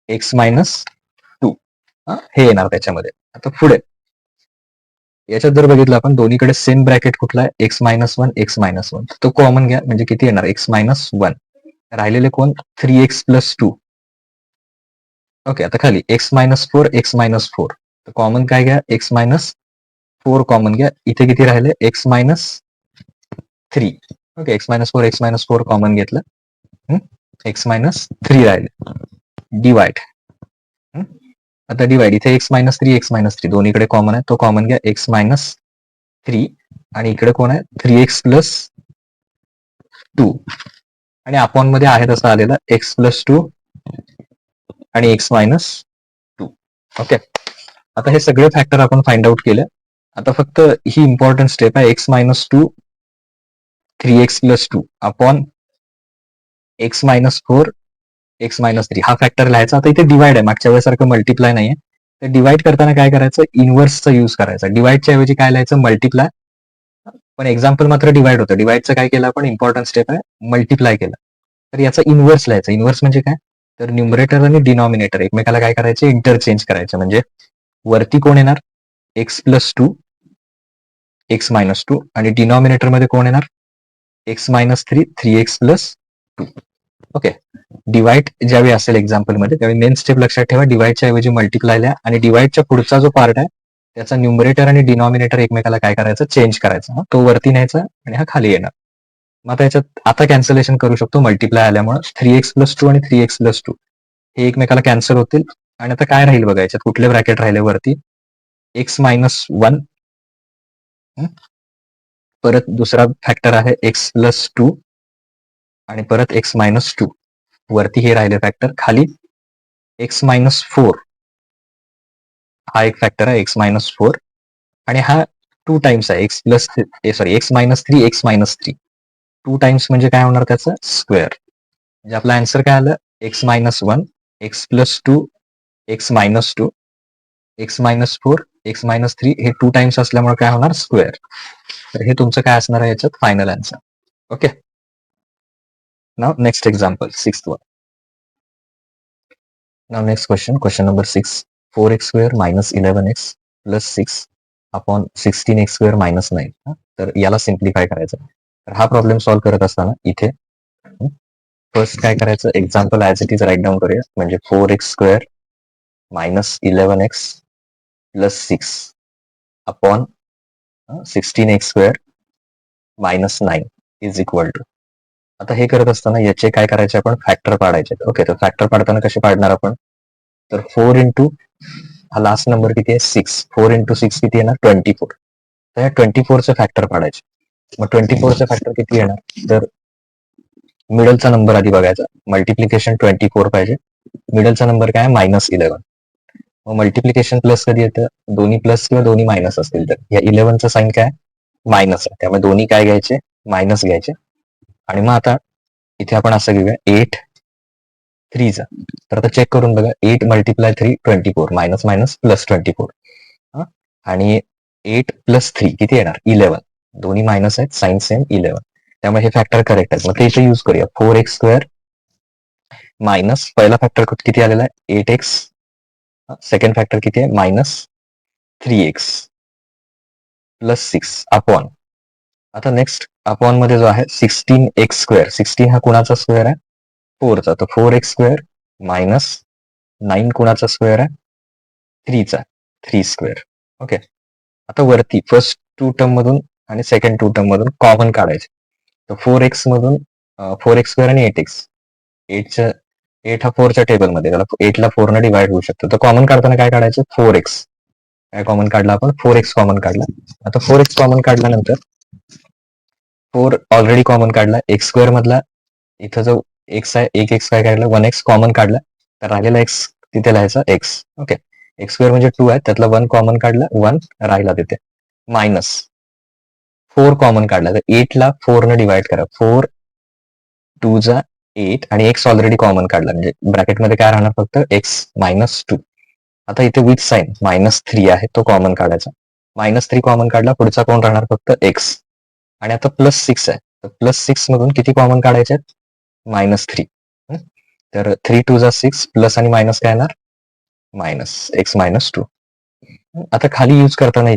x - 2 हे येणार त्याच्यामध्ये. आता पुढे याच्यात जर बघितलं आपण दोन्हीकडे सेम ब्रॅकेट कुठला आहे x - 1 x - 1. तो कॉमन घ्या म्हणजे किती येणार x - 1. राहिलेले कोण 3x + 2. ओके. आता खाली x - 4 x - 4. तर कॉमन काय घ्या x - 4 कॉमन घ्या. इथे किती राहिले x - 3. Okay. x - 4 x - 4 common घेतलं. x - 3 राहिले. डिवाइड. आता डिवाइड इथे x - 3 x - 3 दोन्हीकडे कॉमन आहे. तो कॉमन घ्या x - 3 आणि इकडे कोण आहे 3x + 2 आणि अपॉन मध्ये आहे तसं आलेला x + 2 आणि x - 2. ओके. आता हे सगळे फॅक्टर आपण फाइंड आउट केले. आता फक्त ही इम्पॉर्टंट स्टेप आहे x - 2 3x + 2 upon x - 4 x - 3 हा फॅक्टर लिहायचा. आता इथे डिवाइड आहे, मागच्या वेळेसारखं मल्टिप्लाय नाहीये. तर डिवाइड करताना काय करायचं इनव्हर्सचा यूज करायचा. डिवाइडच्या ऐवजी काय लिहायचं मल्टिप्लाय. पण एक्झाम्पल मात्र डिवाइड होतं. डिवाइडचं काय केलं आपण इम्पॉर्टंट स्टेप आहे मल्टिप्लाय केलं. तर याचा इनव्हर्स लिहायचा. इनव्हर्स म्हणजे काय तर न्यूमरेटर आणि डिनॉमिनेटर एकमेकाला काय करायचे इंटरचेंज करायचे. म्हणजे वरती कोण येणार x + 2 x - 2 आणि डिनॉमिनेटर मध्ये कोण येणार x - 3 3x + 2. ओके. डिवाइड ज्यावेळी असेल एक्झाम्पल मध्ये त्यावेळी मेन स्टेप लक्षात ठेवा डिवाइडच्या ऐवजी मल्टिप्लाय लिहा आणि डिवाइडच्या पुढचा जो पार्ट आहे त्याचा न्यूमरेटर आणि डिनॉमिनेटर एकमेकाला काय करायचं चेंज करायचा. तो वरती न्यायचा आणि हा खाली येणार. मग आता याच्यात आता कॅन्सलेशन करू शकतो मल्टिप्लाय आल्यामुळे 3x + 2 आणि 3x + 2 हे एकमेकाला कॅन्सल होतील. आणि आता काय राहील बघा याच्यात कुठले ब्रॅकेट राहिले वरती x - 1 परत दुसरा फॅक्टर आहे x + 2 आणि परत x - 2 वरती हे राहिले फॅक्टर. खाली x - 4 हा एक फॅक्टर आहे x - 4 आणि हा 2 टाइम्स आहे x + x - 3 x - 3 2 टाइम्स म्हणजे काय होणार त्याचं स्क्वेअर. म्हणजे आपला आन्सर काय आलं x - 1 x + 2 x - 2 x - 4 x - 3 हे 2 टाइम्स असल्यामुळे काय होणार स्क्वेअर. तर हे तुमचं काय असणार आहे याच्यात फायनल आन्सर. ओके. नाव next example 6th one. Now next question number 6. 4x² - 11x + 6 upon 16x² - 9. तर याला सिम्प्लिफाय करायचं. तर हा प्रॉब्लेम सॉल्व्ह करत असताना इथे फर्स्ट काय करायचं example as it is write down करूया. म्हणजे 4x² - 11x + 6 upon 16x² - 9 is equal to. आता हे करत असताना याचे काय करायचे आपण फॅक्टर पाडायचे. ओके. तर फॅक्टर पाडताना कसे पाडणार आपण तर 4 इंटू हा लास्ट नंबर किती आहे 6 4 इंटू 6 किती येणार 24. तर या 24चे फॅक्टर पाडायचे. मग 24चे फॅक्टर किती येणार तर मिडलचा नंबर आधी बघायचा. मल्टिप्लिकेशन 24 पाहिजे. मिडलचा नंबर काय -11. मग मल्टिप्लिकेशन प्लस कधी येतं दोन्ही प्लस किंवा दोन्ही मायनस असतील तर या 11चं साईन काय मायनस आहे. त्यामुळे दोन्ही काय घ्यायचे मायनस घ्यायचे. आणि मग आता इथे आपण असं घेऊया 8 3 चा. तर आता चेक करून बघा 8 × 3 24 मायनस मायनस प्लस 24 आणि 8 + 3 किती येणार 11. दोन्ही मायनस आहेत साइन सेम 11. त्यामुळे हे फॅक्टर करेक्ट आहे. मग ते इथे यूज करूया 4x² मायनस पहिला फॅक्टर किती आलेला आहे 8x. सेकंड फॅक्टर किती आहे -3x + 6 अपॉन आता नेक्स्ट अपॉन मध्ये जो आहे 16x². 16 हा कुणाचा स्क्वेअर आहे 4चा. तर 4x² - 9 कुणाचा स्क्वेअर आहे 3चा 3². ओके. आता वरती फर्स्ट 2 टर्म मधून आणि सेकंड 2 टर्म मधून कॉमन काढायचे. तर 4x मधून 4x² आणि 8x 8 हा 4च्या टेबलमध्ये त्याला 8 ला 4 ने डिवाइड होऊ शकतो. तर कॉमन काढताना काय काढायचं 4x. काय कॉमन काढला आपण 4x कॉमन काढला. आता 4x कॉमन काढल्यानंतर 4 ऑलरेडी कॉमन काढला. एक्स स्क्वेअर मधला इथं जो एक्स आहे, एक एक्स काय काढला, 1x कॉमन काढला, तर राहिलेला एक्स तिथे लिहायचा एक्स. ओके, एक्स स्क्वेअर म्हणजे 2 आहे, त्यातला 1 कॉमन काढला, 1 राहिला तिथे. मायनस 4 कॉमन काढला, तर 8 ला 4 ने डिवाइड करा. 4 2 जा 8 आणि एक्स ऑलरेडी कॉमन काढला, म्हणजे ब्रॅकेटमध्ये काय राहणार फक्त एक्स -2. आता इथे विथ साईन -3 आहे, तो कॉमन काढायचा. -3 कॉमन काढला, पुढचा कोण राहणार फक्त एक्स. आणि आता +6 आहे, तर +6 मधून किती कॉमन काढायचे आहेत? -3. तर 3 2 जा 6 प्लस आणि मायनस काय येणार? -x -2. आता खाली यूज करताना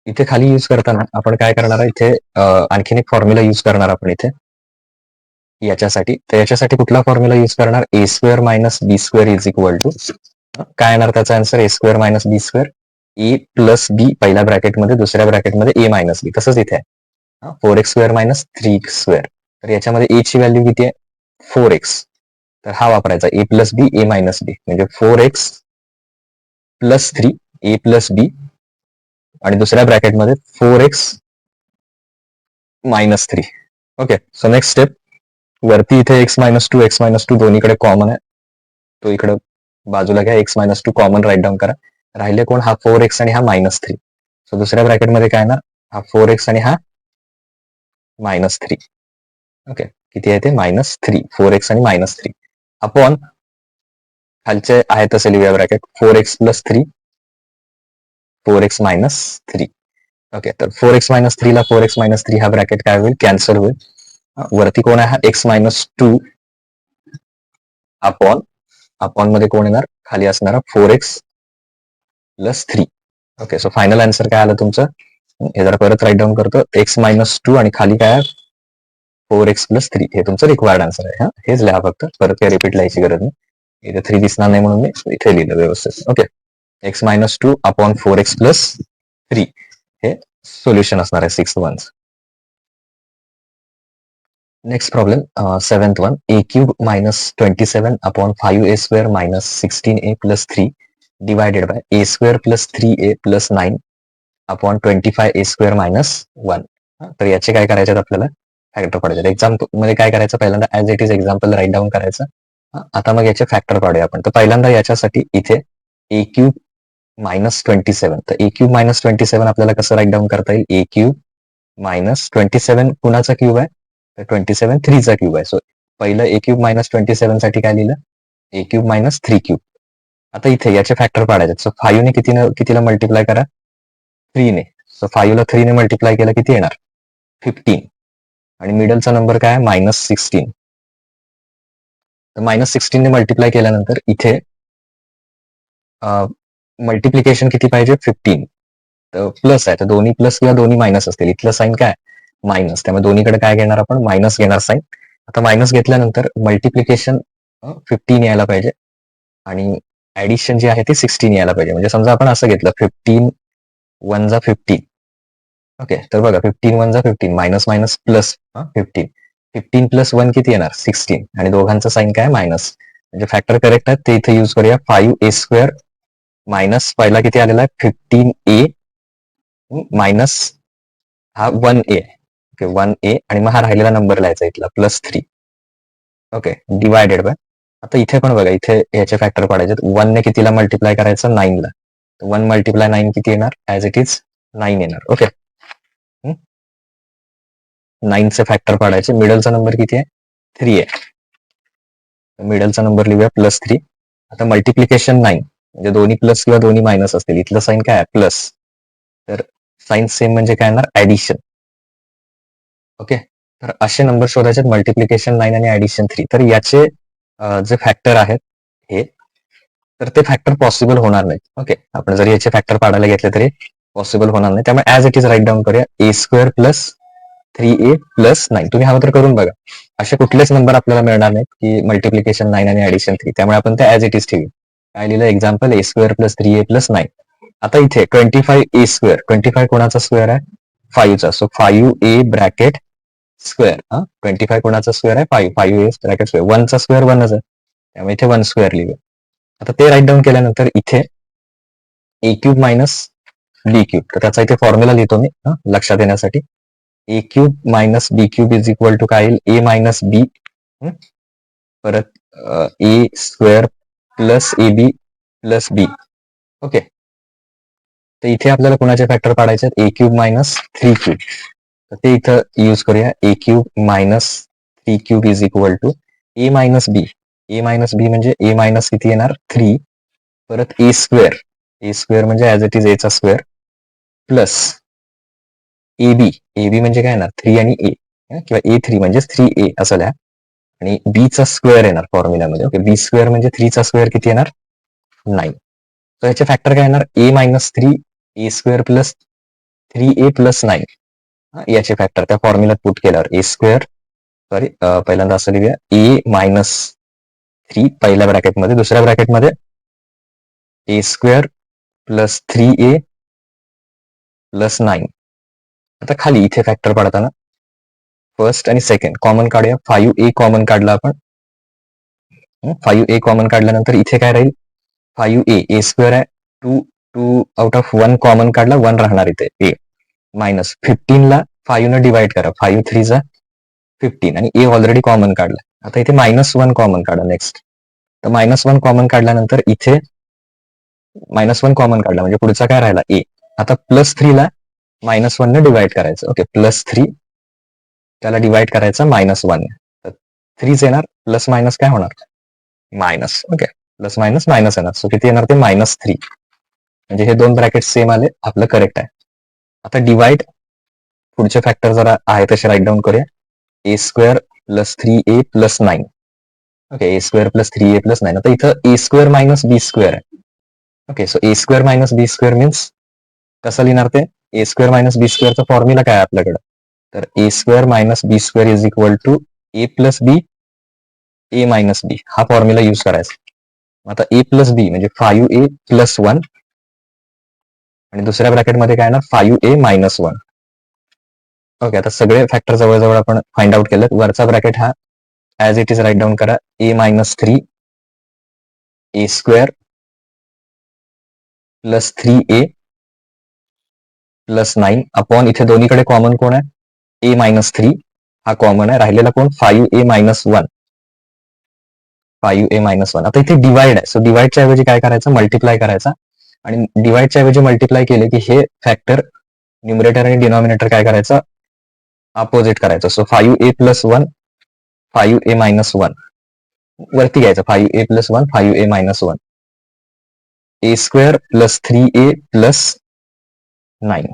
इथे खाली यूज करताना आपण काय करणार आहे, इथे आणखीन एक फॉर्म्युला यूज करणार आपण इथे याच्यासाठी. तर याच्यासाठी कुठला फॉर्म्युला यूज करणार? a square minus B square is equal to काय येणार त्याचा answer? a square minus B square, a plus बी पहिल्या ब्रॅकेटमध्ये, दुसऱ्या ब्रॅकेटमध्ये a मायनस बी. तसंच इथे आहे 4x square minus 3x square. तर याच्यामध्ये a ची व्हॅल्यू किती आहे? 4x. तर हा वापरायचा a plus B, a minus b, म्हणजे 4x plus 3 a plus b आणि दुसऱ्या ब्रॅकेटमध्ये 4x -3. Okay, so next step, वरती इथे x -2 दोन्हीकडे कॉमन आहे, तो इकडे बाजूला घ्या, x -2 कॉमन राईट डाऊन करा. राहिले कोण? हा 4x आणि हा -3. सो दुसऱ्या ब्रॅकेटमध्ये काय ना, हा 4x आणि हा -3. ओके, किती आहे ते? -3. 4x आणि -3 अपॉन खालचे आहे तसे लिहूया bracket 4x plus 3 4x -3. Okay, तर 4x -3 ला 4x -3 हा ब्रॅकेट काय होईल? कॅन्सल होईल. वरती कोण आहे? हा x -2 अपॉन मध्ये कोण येणार? खाली असणारा 4x plus 3. Okay, so final answer काय आलं तुमचं? हे जरा परत राईट डाऊन करतो, x -2 आणि खाली काय आहे? 4x plus 3. हे तुमचं रिक्वायर्ड आन्सर आहे. हेच लिहा फक्त, परत काही रिपीट लिहायची गरज नाही. इथे 3 दिसणार नाही म्हणून मी इथे लिहिलं व्यवस्थित. Okay, x -2 upon 4x plus 3 हे सोल्युशन असणार आहे 6th one. Next problem 7th one, a cube -27 upon 5a square minus 16a plus 3 divided by a square plus 3a plus 9 upon 25a square minus 1. तर याचे काय करायचे आपल्याला? फॅक्टर पाडायचे. एक्झाम्पल मध्ये काय करायचं? पहिल्यांदा as it is example write down करायचं. आता मग याचे फॅक्टर पाडूया आपण. तर पहिल्यांदा याच्यासाठी इथे a क्यूब -27, तर a क्यूब -27 आपल्याला कसं राईट डाऊन करता येईल? a क्यूब -27 कुणाचा क्यूब आहे? तर 27 3 चा क्यूब आहे. सो पहिलं a क्यूब -27 साठी काय लिहिलं? a cube -3 cube. आता इथे याचे फॅक्टर पाडायचे. सो 5 ने कितीला मल्टिप्लाय करा? 3 ने. सो 5 ला 3 ने मल्टिप्लाय केलं किती येणार? 15. आणि मिडलचा नंबर काय आहे? -16. तर -16 ने मल्टिप्लाय केल्यानंतर इथे मल्टिप्लिकेशन किती पाहिजे? 15. तर प्लस आहे, तर दोन्ही प्लस किंवा दोन्ही मायनस असतील. इथलं साईन काय? मायनस. त्यामुळे दोन्हीकडे काय घेणार आपण? मायनस घेणार साईन. आता मायनस घेतल्यानंतर मल्टिप्लिकेशन 15 यायला पाहिजे आणि ऍडिशन जी आहे ती 16 यायला पाहिजे. म्हणजे समजा आपण असं घेतलं 15 1 जा 15. ओके, तर बघा 15 1 जा 15 मायनस मायनस प्लस 15. 15 प्लस 1 किती येणार? 16. आणि दोघांचं साईन काय? मायनस. म्हणजे फॅक्टर करेक्ट आहे ते इथे यूज करूया. 5a स्क्वेअर मायनस पहिला किती आलेला आहे? 15a मायनस हा 1a. ओके, 1a आणि मग हा राहिलेला नंबर लिहायचा इथला प्लस 3. Okay, divided by. आता इथे पण बघा, इथे याचे फॅक्टर पाडायचे. 1 ने कितीला मल्टिप्लाय करायचं? 9 ला. 1 मल्टिप्लाय 9 किती येणार? ऍज इट इज 9 येणार. ओके, 9 चे फॅक्टर पाडायचे. मिडलचा नंबर किती आहे? 3 आहे. मिडलचा नंबर लिहूया +3. आता मल्टिप्लिकेशन 9 म्हणजे दोन्ही प्लस किंवा दोन्ही मायनस असतील. इथलं साईन काय आहे? प्लस. तर साईन सेम म्हणजे काय येणार? ऍडिशन. ओके, तर असे नंबर शोधायचे मल्टिप्लिकेशन 9 आणि ऍडिशन 3. तर याचे जे फॅक्टर आहेत हे, तर ते फॅक्टर पॉसिबल होणार नाही. ओके, आपण जर याचे फॅक्टर पाडायला घेतले तरी पॉसिबल होणार नाही. त्यामुळे as it is write down करूया. a square plus 3a plus 9. तुम्ही हवं तर करून बघा. असे कुठलेच नंबर आपल्याला मिळणार नाहीत की मल्टिप्लिकेशन 9 आणि ऍडिशन 3. त्यामुळे आपण ते ऍज इट इज ठेवू. काय लिहिलं? Example a square plus 3a plus 9. आता इथे 25a स्क्वेअर, 25 कोणाचा स्क्वेअर आहे? 5 चा. So 5a bracket square. 25 कोणाचा स्क्वेअर आहे? 5a bracket square. 1 चा स्क्वेअर 1च आहे, त्यामुळे इथे 1 स्क्वेअर लिहूया. आता ते राईट डाऊन केल्यानंतर इथे a cube minus B cube. तर त्याचा इथे फॉर्म्युला लिहितो मी लक्षात येण्यासाठी. A cube minus B cube is equal to काय येईल, ए मायनस बी परत a square plus A B plus b. Okay, तर इथे आपल्याला कोणाचे फॅक्टर काढायचे आहेत, ए क्यूब मायनस 3 क्यूब. तर ते इथं यूज करूया. A cube minus 3 cube is equal to a minus B. A minus b म्हणजे ए मायनस किती येणार, 3 परत ए स्क्वेअर. ए स्क्वेअर म्हणजे ऍज इट इज एचा square plus A B. A B म्हणजे काय येणार, 3 आणि ए किंवा ए 3 म्हणजे 3a असं लिहा. आणि बी चा स्क्वेअर येणार फॉर्म्युल्यामध्ये. ओके, बी स्क्वेअर म्हणजे 3 चा स्क्वेअर किती येणार, 9. तर याचे फॅक्टर काय येणार, ए minus 3 a square plus 3a plus 9. याचे फॅक्टर त्या फॉर्म्युल्यात पुट केल्यावर ए स्क्वेअर, सॉरी पहिल्यांदा असं लिहूया, ए मायनस 3 पहिल्या ब्रॅकेटमध्ये, दुसऱ्या ब्रॅकेटमध्ये ए स्क्वेअर प्लस 3a प्लस 9. आता खाली इथे फॅक्टर पडताना फर्स्ट आणि सेकंड कॉमन काढूया. 5a कॉमन काढला आपण. 5a कॉमन काढल्यानंतर इथे काय राहील, 5a ए स्क्वेअर आहे, 2 आउट ऑफ 1 कॉमन काढला, 1 राहणार इथे ए मायनस 15 ला 5 न डिवाइड करा, 5 3 जा 15 आणि ए ऑलरेडी कॉमन काढला. आता इथे -1 कॉमन काढा नेक्स्ट. तर -1 कॉमन काढल्यानंतर इथे -1 कॉमन काढला म्हणजे पुढचा काय राहिला, ए. आता +3 ला -1 ने डिवाइड करायचं. ओके, +3 त्याला डिवाइड करायचं -1. तर 3 येणार, प्लस मायनस काय होणार, minus. Okay, plus minus minus येणार. सो किती येणार ते -3. म्हणजे हे दोन ब्रॅकेट सेम आले, आपलं करेक्ट आहे. आता डिवाइड पुढचे फॅक्टर जरा आहे तसे राईट डाऊन करूया. A square plus 3a plus 9. Okay, a square plus 3a plus 9. आता इथं a square minus B square आहे. Okay, so a square minus B square means कसं लिहिणार ते, ए स्क्वेअर मायनस बी स्क्वेअरचा फॉर्म्युला काय आहे आपल्याकडे, तर a square minus B square is equal to a plus B A minus b. हा फॉर्म्युला यूज करायचा. आता ए प्लस बी म्हणजे 5a प्लस 1 आणि दुसऱ्या ब्रॅकेटमध्ये काय येणार, 5a मायनस 1. ओके, आता सगळे फॅक्टर जवळजवळ आपण फाइंड आउट केलं. वरचा ब्रॅकेट हा as it is write down करा, a minus 3 a square plus 3a plus 9 upon इथे दोन्हीकडे कॉमन कोण आहे, ए मायनस 3 हा कॉमन आहे, राहिलेला कोण 5a मायनस 1. 5a minus 1. आता इथे डिवाइड आहे, सो डिवाइडच्या ऐवजी काय करायचं, मल्टिप्लाय करायचा. आणि डिवाइडच्या ऐवजी मल्टिप्लाय केले की हे फॅक्टर न्यूमरेटर आणि डिनॉमिनेटर काय करायचं, अपोजिट करायचं. So 5a plus 1 5a minus 1 वरती घ्यायचं, 5a plus 1 5a minus 1. A square plus 3a plus 9.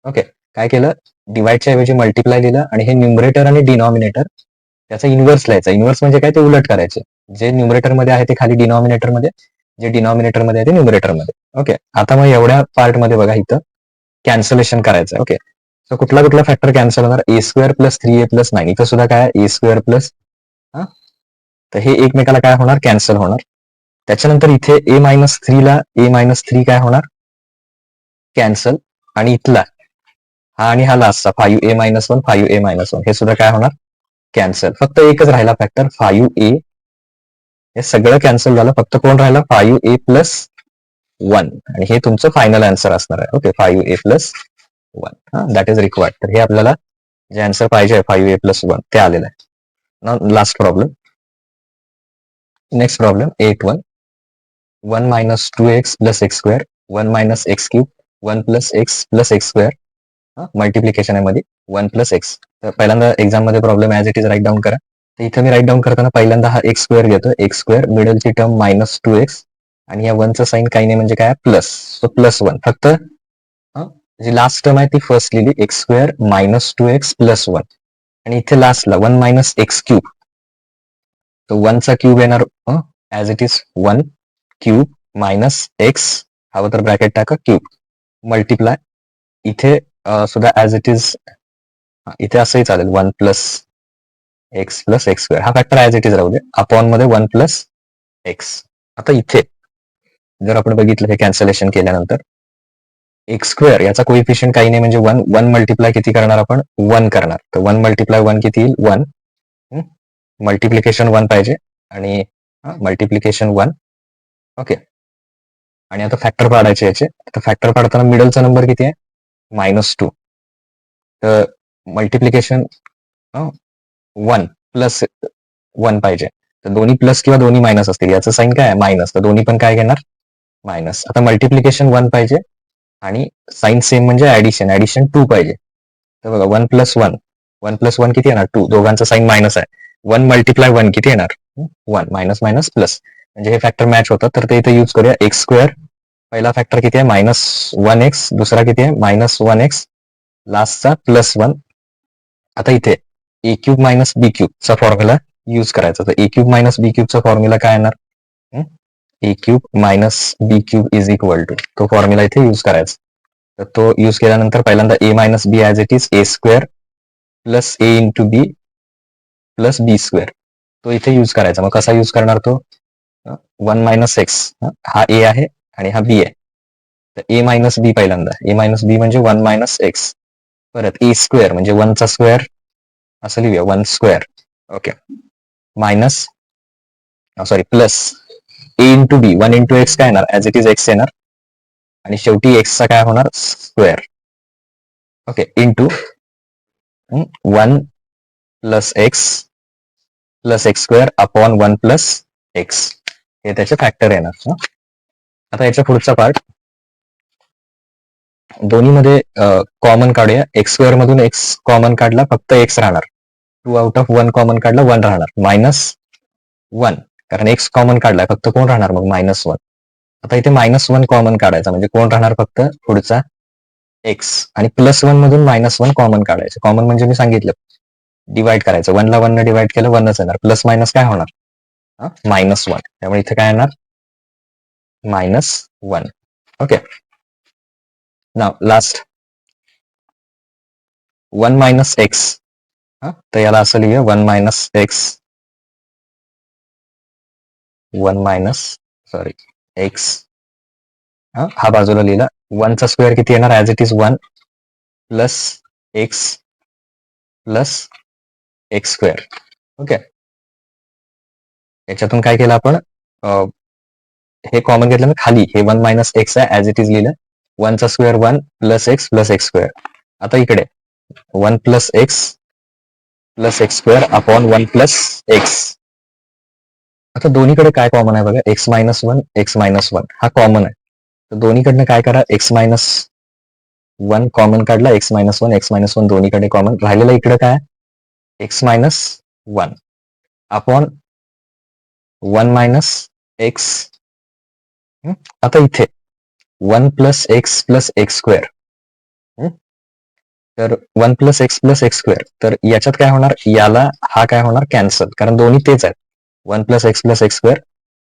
Okay, काय केलं, डिवाइडच्या ऐवजी मल्टिप्लाय लिहिलं आणि हे न्यूमरेटर आणि डिनॉमिनेटर त्याचा इन्व्हर्स लिहायचा. इन्व्हर्स म्हणजे काय, ते उलट करायचे. जे न्यूमरेटर मध्ये आहे ते खाली डिनॉमिनेटर मध्ये, जे डिनॉमिनेटर मध्ये आहे ते न्यूमरेटर मध्ये. ओके, आता मग एवढ्या पार्ट मध्ये बघा इथं कॅन्सलेशन करायचं. ओके, सो कुठला कुठला फॅक्टर कॅन्सल होणार, ए स्क्वेअर प्लस 3a प्लस 9. इथं सुद्धा काय, ए स्क्वेअर प्लस, तर हे एकमेकाला काय होणार, कॅन्सल होणार. त्याच्यानंतर इथे ए मायनस 3 ला ए मायनस 3 काय होणार, कॅन्सल. आणि इथला हा आणि हा लास्टचा 5a मायनस 1 5a मायनस 1 हे सुद्धा काय होणार, कॅन्सल. फक्त एकच राहिला फॅक्टर 5a, हे सगळं कॅन्सल झालं. फक्त कोण राहिला, 5a प्लस 1 आणि हे तुमचं फायनल आन्सर असणार आहे. Okay, 5a plus 1 that is required. तर हे आपल्याला जे आन्सर पाहिजे 5a प्लस 1 ते आलेलं आहे. Now last problem, next problem 8-1. 1 minus 2x plus x square 1 minus x cube 1 plus x plus x square. Multiplication आहे मध्ये 1 प्लस एक्स. तर पहिल्यांदा एक्झाम मध्ये problem as it is write down करा. तर इथे मी राईट डाऊन करताना पहिल्यांदा हा एक्स स्क्वेअर घेतो, एक्स स्क्वेअर मिडलची टर्म मायनस 2x आणि या 1चं साईन काही नाही म्हणजे काय, प्लस. So plus 1. फक्त जी लास्ट टर्म आहे ती फर्स्ट लिहिली, x square minus 2x plus 1 आणि इथे लास्टला 1 मायनस एक्स क्यूब. तर 1 चा क्यूब येणार as it is 1 cube minus x, हवं तर ब्रॅकेट टाका, क्यूब मल्टिप्लाय इथे सुद्धा ऍज इट इज, इथे असंही चालेल 1 plus x plus x square. हा फॅक्टर ऍज इट इज राहू दे, अपॉन मध्ये 1 प्लस एक्स. आता इथे जर आपण बघितलं हे कॅन्सलेशन केल्यानंतर एक्स स्क्वेअर याचा कोइफिशियंट काही नाही म्हणजे 1. 1 मल्टिप्लाय किती करणार आपण, 1 करणार. तर 1 मल्टिप्लाय 1 किती येईल, 1. मल्टिप्लिकेशन 1 पाहिजे आणि मल्टिप्लिकेशन 1. ओके, आणि आता फॅक्टर पाडायचे याचे. आता फॅक्टर पाडताना मिडलचा नंबर किती आहे? -2. तर मल्टिप्लिकेशन 1 प्लस 1 पाहिजे. तर दोन्ही प्लस किंवा दोन्ही मायनस असतील. याचं साईन काय आहे? मायनस. तर दोन्ही पण काय घेणार? मायनस. आता मल्टिप्लिकेशन 1 पाहिजे आणि साईन सेम म्हणजे ऍडिशन. ऍडिशन 2 पाहिजे. तर बघा 1 + 1. 1 + 1 किती येणार? 2. दोघांचा साईन मायनस आहे. 1 × 1 किती येणार? 1. Minus minus plus. म्हणजे हे फॅक्टर मॅच होतं. तर ते इथे यूज करूया. x². पहिला फॅक्टर किती आहे? -1x. दुसरा किती आहे? -1x. लास्टचा +1. आता इथे a³ - b³ चा फॉर्म्युला यूज करायचा. तर a³ - b³ चा फॉर्म्युला काय येणार? a³ - b³ = तो फॉर्म्युला इथे यूज करायचा. तर तो यूज केल्यानंतर पहिल्यांदा a - b as it is a² + a × b + b². तो इथे यूज करायचा. मग कसा यूज करणार तो? 1 - x. हा a आहे आणि हा b आहे. तर a - b पहिल्यांदा. a - b म्हणजे 1 - x. परत a² म्हणजे 1 चा स्क्वेअर असं लिहूया. 1². Okay. Minus sorry plus a × b. 1 × x काय येणार? ॲज इट इज x येणार. आणि शेवटी x चा काय होणार? Square. Okay. Into 1 + x + x² upon 1 + x. हे त्याचे फॅक्टर येणार. आता याच्या पुढचा पार्ट दोन्हीमध्ये कॉमन काढूया. x² मधून x कॉमन काढला, फक्त x राहणार. 2 आउट ऑफ 1 कॉमन काढला, 1 राहणार. -1 कारण x कॉमन काढलाय, फक्त कोण राहणार मग? -1. आता इथे -1 कॉमन काढायचा म्हणजे कोण राहणार? फक्त पुढचा x. आणि +1 मधून -1 कॉमन काढायचं. कॉमन म्हणजे मी सांगितलं डिवाइड करायचं. 1 ला 1 ने डिवाइड केलं 1च येणार. प्लस मायनस काय होणार? -1. त्यामुळे इथे काय येणार? -1. ओके. नाव लास्ट 1 - x. तर याला असं लिहूया 1 - x 1 सॉरी x. हा बाजूला लिहिला. 1 चा स्क्वेअर किती येणार? As it is 1 + x + x². Okay. याच्यातून काय केलं आपण? हे कॉमन घेतलं ना खाली. हे 1 - x आहे, ॲज इट इज लिहिलं. 1 चा स्क्वेअर 1 + x + x². आता इकडे 1 + x + x² अपॉन 1 + x. आता दोन्हीकडे काय कॉमन आहे बघा? x - 1 x - 1 हा कॉमन आहे. तर दोन्हीकडनं काय करा? x - 1 कॉमन काढला, x - 1 x - 1 दोन्हीकडे कॉमन राहिलेलं. इकडे काय? x - 1 upon 1 - x. आता इथे 1 + x + x². तर 1 + x + x². तर याच्यात काय होणार? याला हा काय होणार? कॅन्सल. कारण दोन्ही तेच आहेत. 1 + x + x².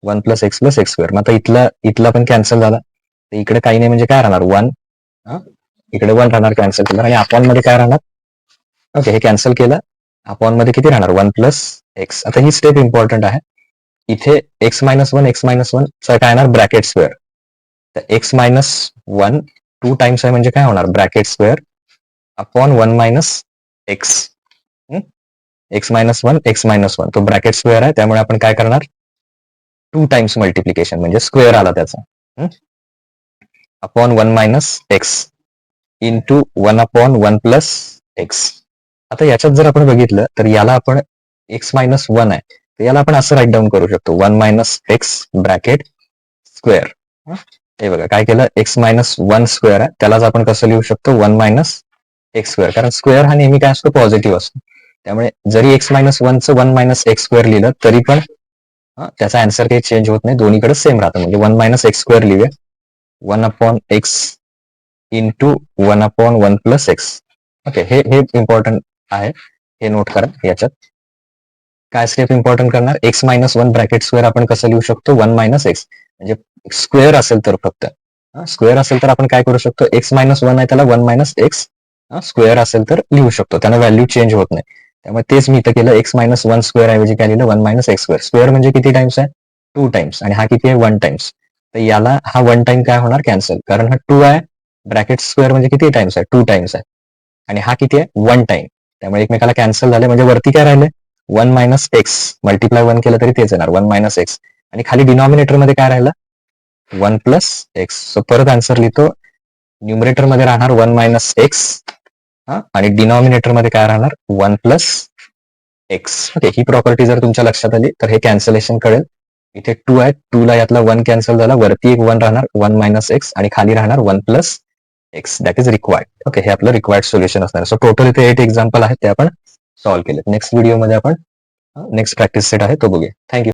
1 + x + x². मग आता इथला पण कॅन्सल झाला. तर इकडे काही नाही म्हणजे काय राहणार? 1. इकडे 1 राहणार, कॅन्सल केलं. आणि अपॉन मध्ये काय राहणार? ओके, हे कॅन्सल केलं. अपॉन मध्ये किती राहणार? 1 + x. आता ही स्टेप इम्पॉर्टंट आहे. इथे x - 1 x - 1 चा काय येणार? Bracket square. तर x - 1 2 टाइम्स आहे म्हणजे काय होणार? Bracket square upon 1 - x. x - 1 x - 1 तो ब्रॅकेट स्क्वेअर आहे, त्यामुळे आपण काय करणार? 2 टाइम्स मल्टिप्लिकेशन म्हणजे स्क्वेअर आला त्याचा. Upon 1 - x into 1/1 + x. आता याच्यात जर आपण बघितलं तर याला आपण x - 1 आहे, तर याला आपण असं राईट डाऊन करू शकतो 1 - x ब्रॅकेट स्क्वेअर. हे बघा काय केलं? x - 1 स्क्वेअर आहे, त्यालाच आपण कसं लिहू शकतो? 1 - x स्क्वेअर. कारण स्क्वेअर हा नेहमी काय असतो? पॉझिटिव्ह असतो. त्यामुळे जरी x - 1 चं 1 - x स्क्वेअर लिहिलं तरी पण त्याचा आन्सर काही चेंज होत नाही. दोन्हीकडे सेम राहतं. म्हणजे 1 - x स्क्वेअर लिहूया. 1/x into 1/1 + x. ओके, हे इम्पॉर्टंट आहे, हे नोट करा. याच्यात काय स्टेप इम्पॉर्टंट करणार? x - 1 ब्रॅकेट स्क्वेअर आपण कसं लिहू शकतो? 1 - x. म्हणजे स्क्वेअर असेल तर फक्त स्क्वेअर असेल तर आपण काय करू शकतो? x - 1 आहे त्याला 1 - x स्क्वेअर असेल तर लिहू शकतो. त्यांना व्हॅल्यू चेंज होत नाही. त्यामुळे तेच मी इथं केलं. x - 1 स्क्वेअर ऐवजी काय लिहिलं? 1 - x स्क्वेअर. स्क्वेअर म्हणजे किती टाइम्स आहे? 2 टाइम्स. आणि हा किती आहे? 1 टाइम्स. तर याला हा 1 टाइम काय होणार? कॅन्सल. कारण हा 2 आहे. ब्रॅकेट स्क्वेअर म्हणजे किती टाइम्स आहे? 2 टाइम्स आहे. आणि हा किती आहे? 1 टाइम. त्यामुळे एकमेकाला कॅन्सल झाले. म्हणजे वरती काय राहिले? 1 - x. मल्टिप्लाय 1 केलं तरी तेच येणार 1 - x. आणि खाली डिनॉमिनेटर मध्ये काय राहिलं? 1 प्लस एक्स. सो परत आन्सर लिहितो. न्यूमरेटर मध्ये राहणार 1 मायनस एक्स आणि डिनॉमिनेटर मध्ये काय राहणार 1 प्लस एक्स. ओके, ही प्रॉपर्टी जर तुमच्या लक्षात आली तर हे कॅन्सलेशन कळेल. इथे 2 आहे, 2 ला यातला 1 कॅन्सल झाला, वरती एक 1 राहणार 1 मायनस एक्स आणि खाली राहणार 1 plus x. That is required. Okay, हे आपलं रिक्वायर्ड सोल्युशन असणार. सो टोटल इथे 8 एक्झाम्पल आहेत ते आपण सॉल्व्ह केले. नेक्स्ट व्हिडिओमध्ये आपण नेक्स्ट प्रॅक्टिस सेट आहे तो बघूया. थँक्यू.